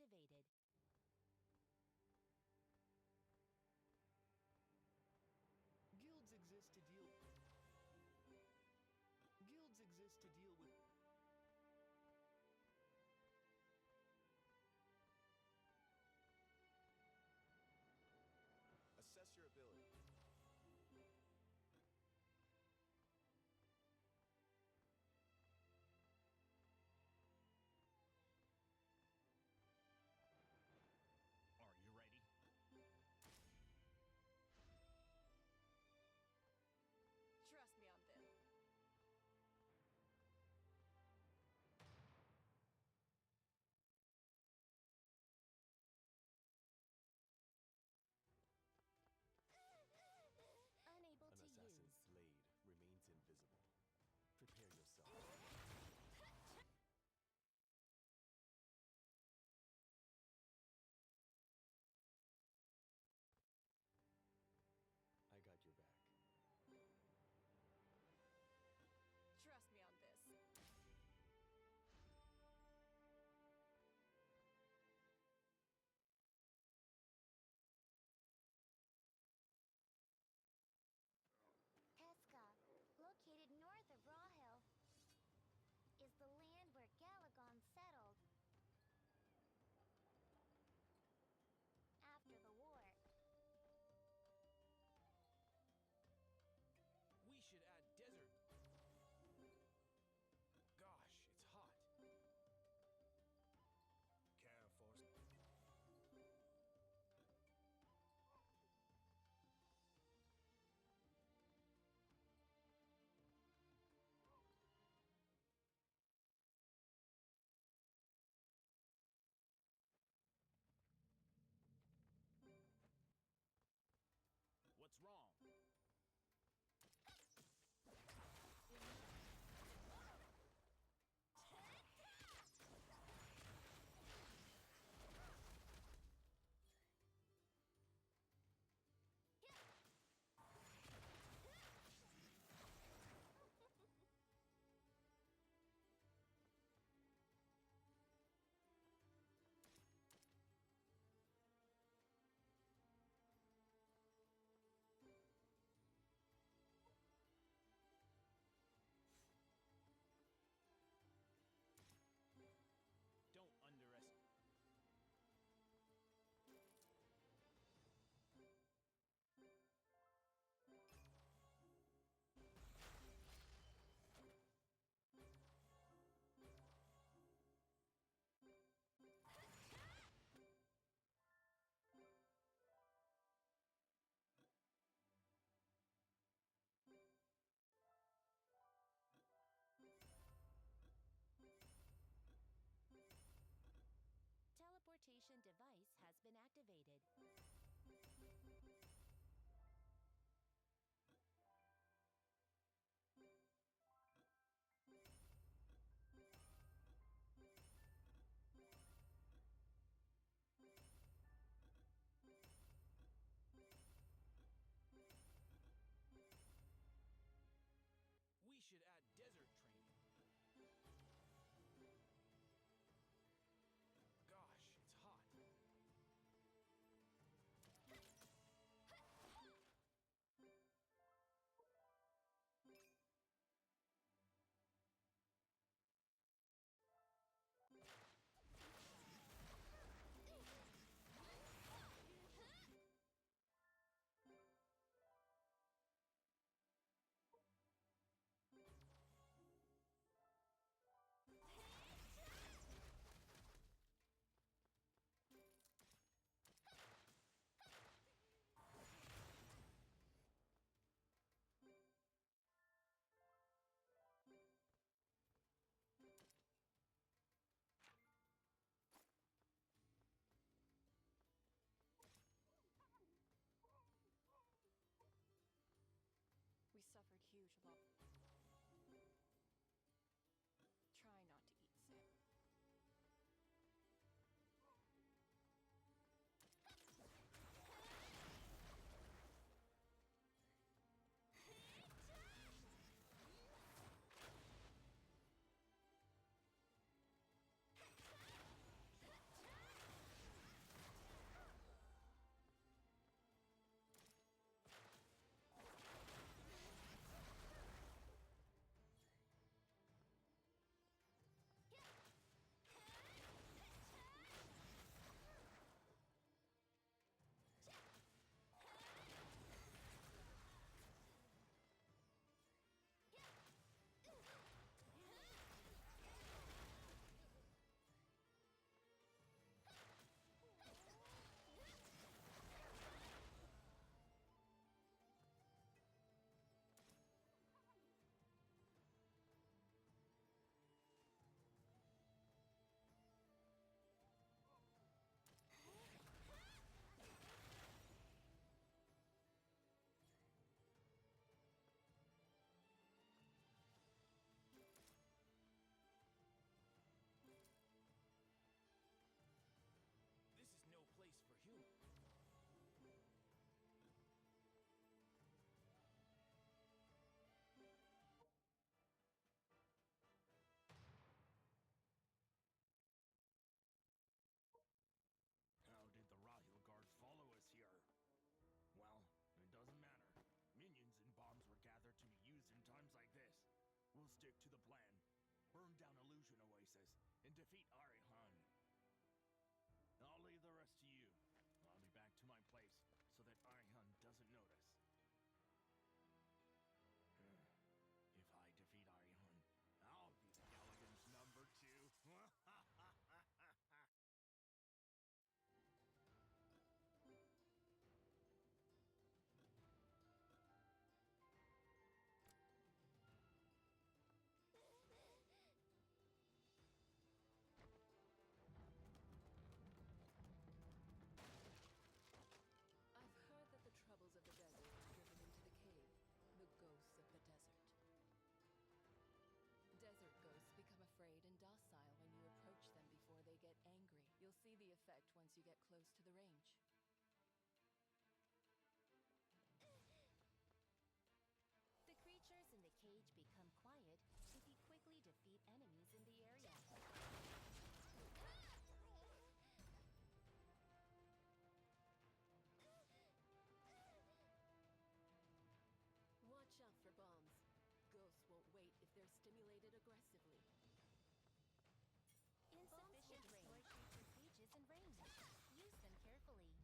Speaker 3: activated.
Speaker 4: Guilds exist to deal with assess your ability.
Speaker 1: Are you ready?
Speaker 2: Trust me on this.
Speaker 3: Unable
Speaker 4: An
Speaker 3: to
Speaker 4: assassin's
Speaker 3: use.
Speaker 4: blade remains invisible. Prepare yourself. I got your back.
Speaker 2: Trust me on this.
Speaker 5: Pesca, located north of Rawhill, is the land where Galagon settled. After the war,
Speaker 4: We should add desert. Gosh, it's hot.
Speaker 1: Careful.
Speaker 4: What's wrong? Don't underestimate.
Speaker 3: Teleportation device has been activated.
Speaker 4: We should add desert training. Gosh, it's hot.
Speaker 1: stick to the plan. Burn down Illusion Oasis and defeat Arihan. I'll leave the rest to you. I'll be back to my place so that Arihan doesn't notice. If I defeat Arihan, I'll be Gallagher's number 2.
Speaker 6: I've heard that the troubles of the desert have driven into the cave, the ghosts of the desert. Desert ghosts become afraid and docile when you approach them before they get angry. You'll see the effect once you get close to the range.
Speaker 3: The creatures in the cage become quiet if you quickly defeat enemies in the area.
Speaker 6: Watch out for bombs. Ghosts won't wait if they're stimulated aggressively.
Speaker 3: Insufficient range for creature cages and range. Use them carefully.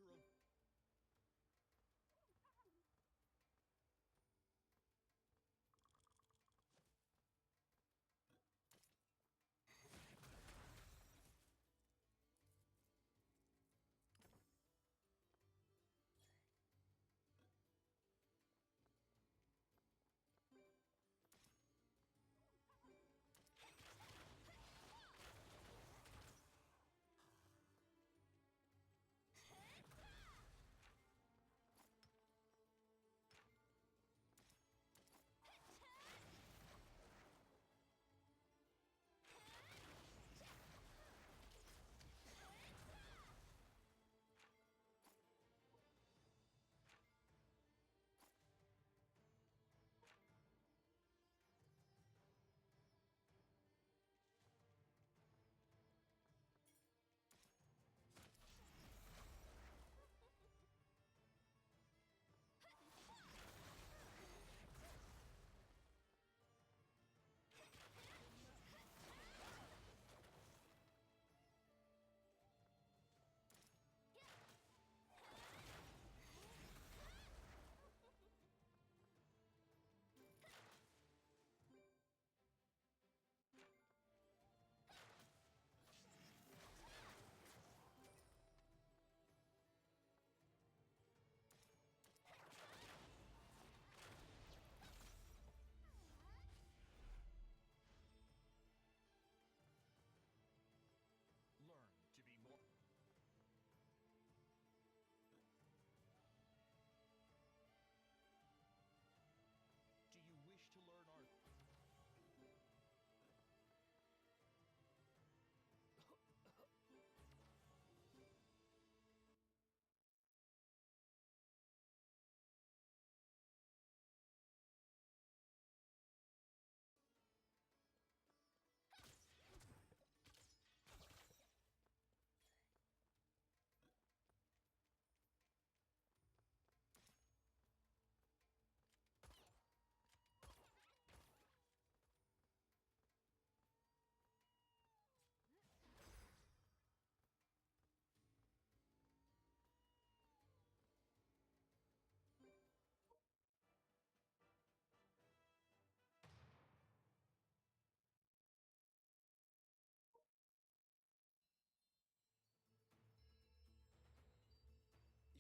Speaker 1: nature of... Learn to be more... Do you wish to learn our...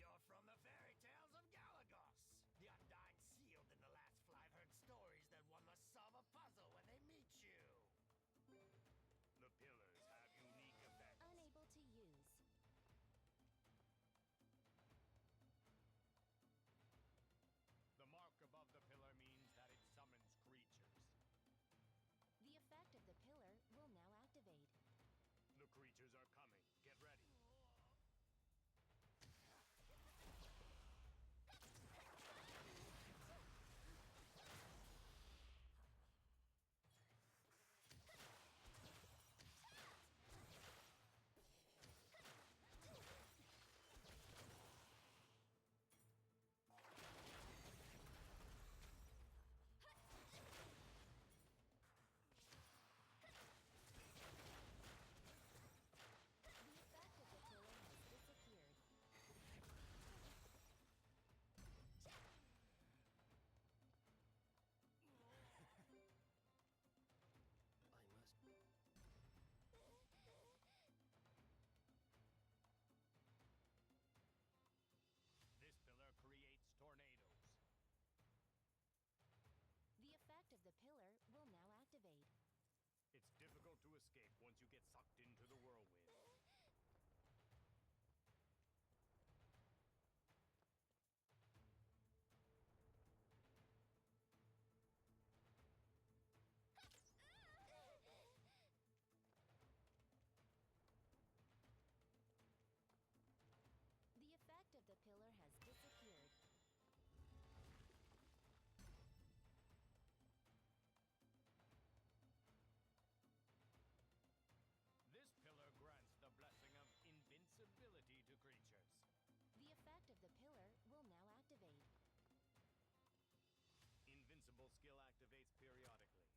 Speaker 7: You're from the fairy tales of Galagos, the undying sealed in the last fly. I've heard stories that one must solve a puzzle when they meet you. The pillars have unique effects.
Speaker 3: Unable to use.
Speaker 7: The mark above the pillar means that it summons creatures.
Speaker 3: The effect of the pillar will now activate.
Speaker 7: The creatures are coming. Get ready. It's difficult to escape once you get sucked into the whirlwind.
Speaker 3: The effect of the pillar has disappeared.
Speaker 7: This pillar grants the blessing of invincibility to creatures.
Speaker 3: The effect of the pillar will now activate.
Speaker 7: Invincible skill activates periodically.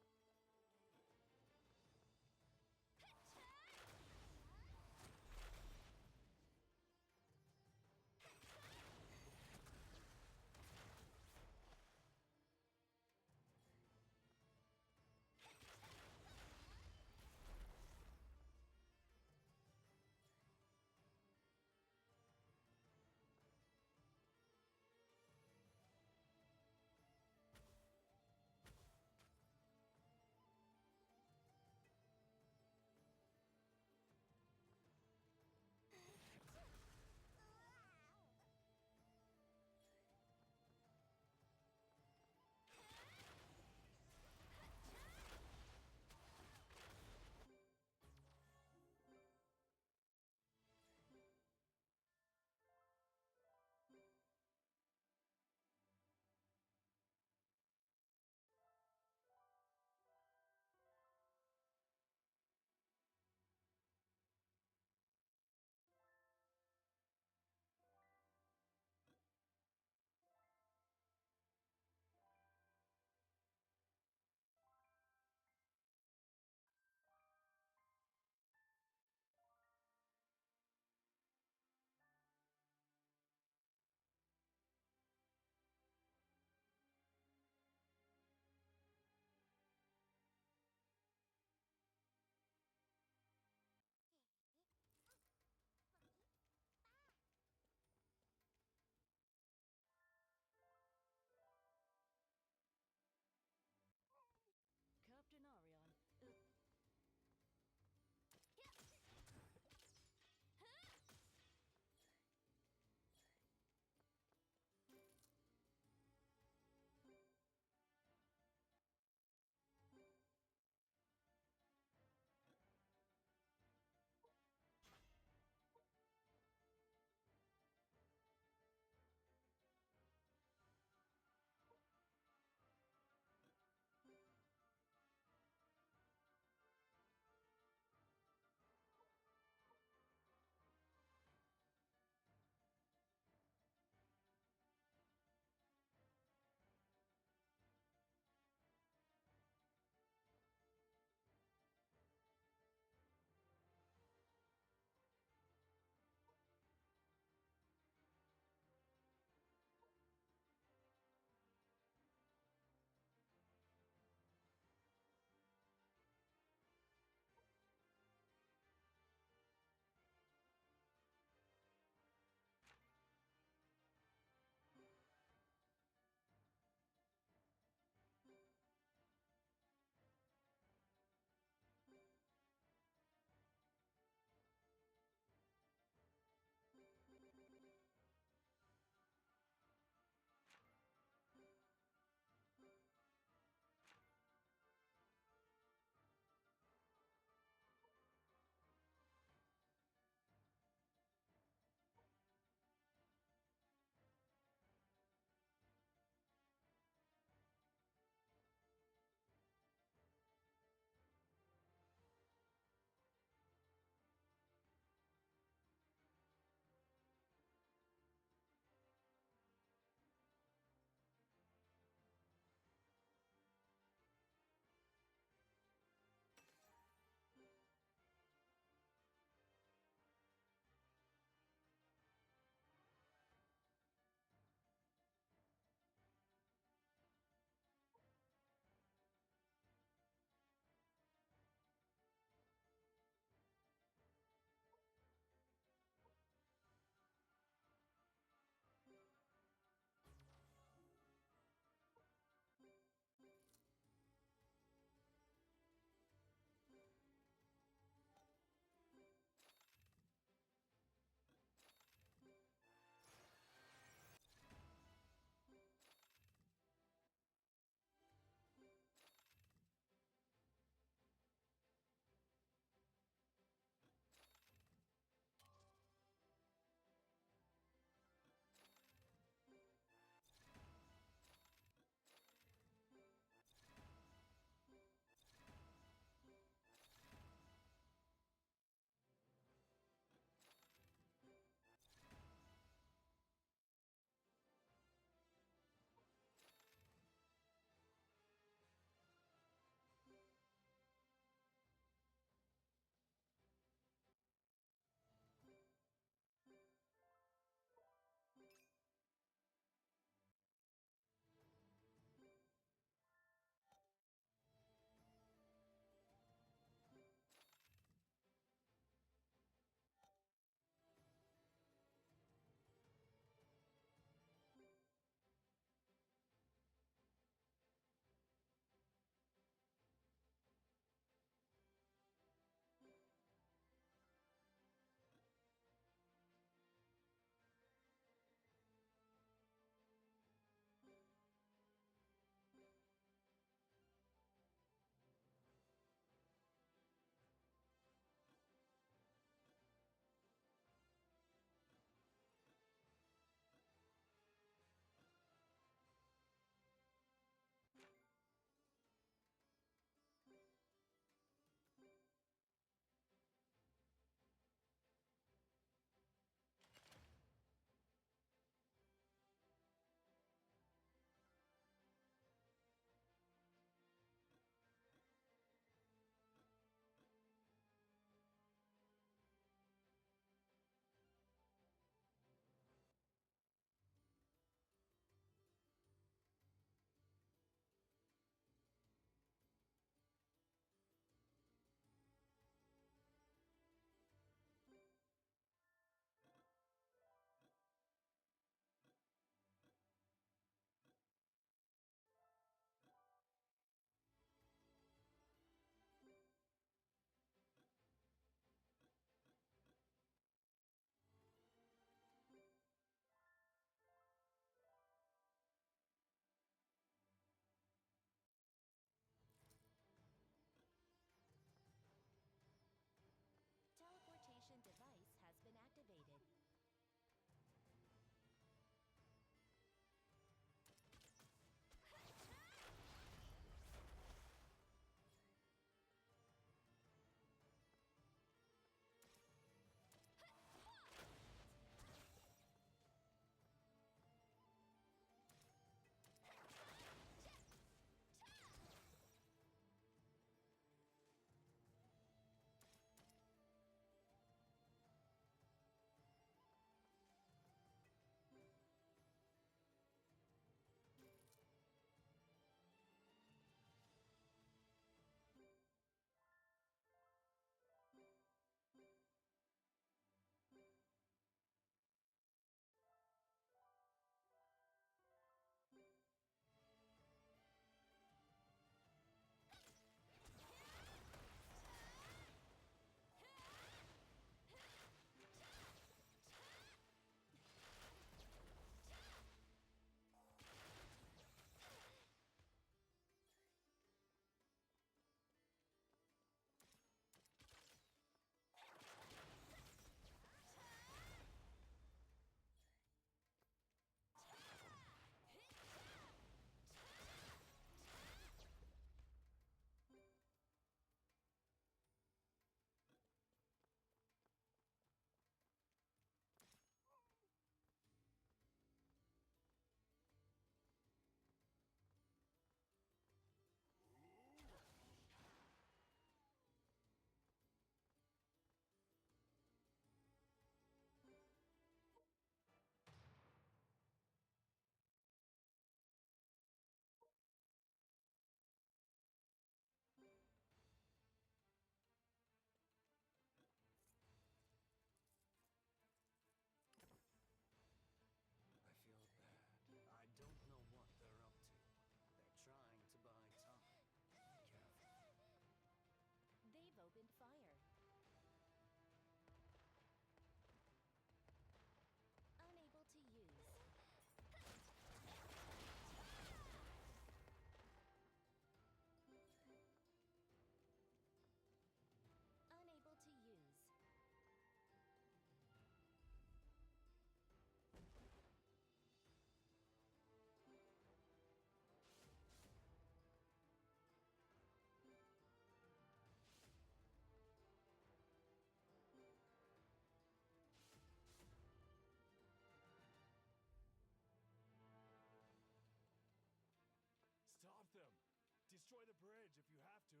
Speaker 8: Destroy the bridge if you have to.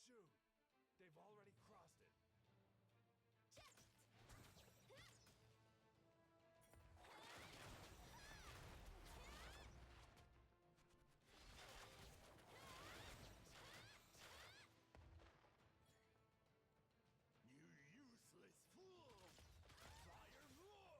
Speaker 8: Shoot! They've already crossed it.
Speaker 7: You useless fool! Fire more!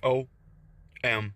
Speaker 9: OMG.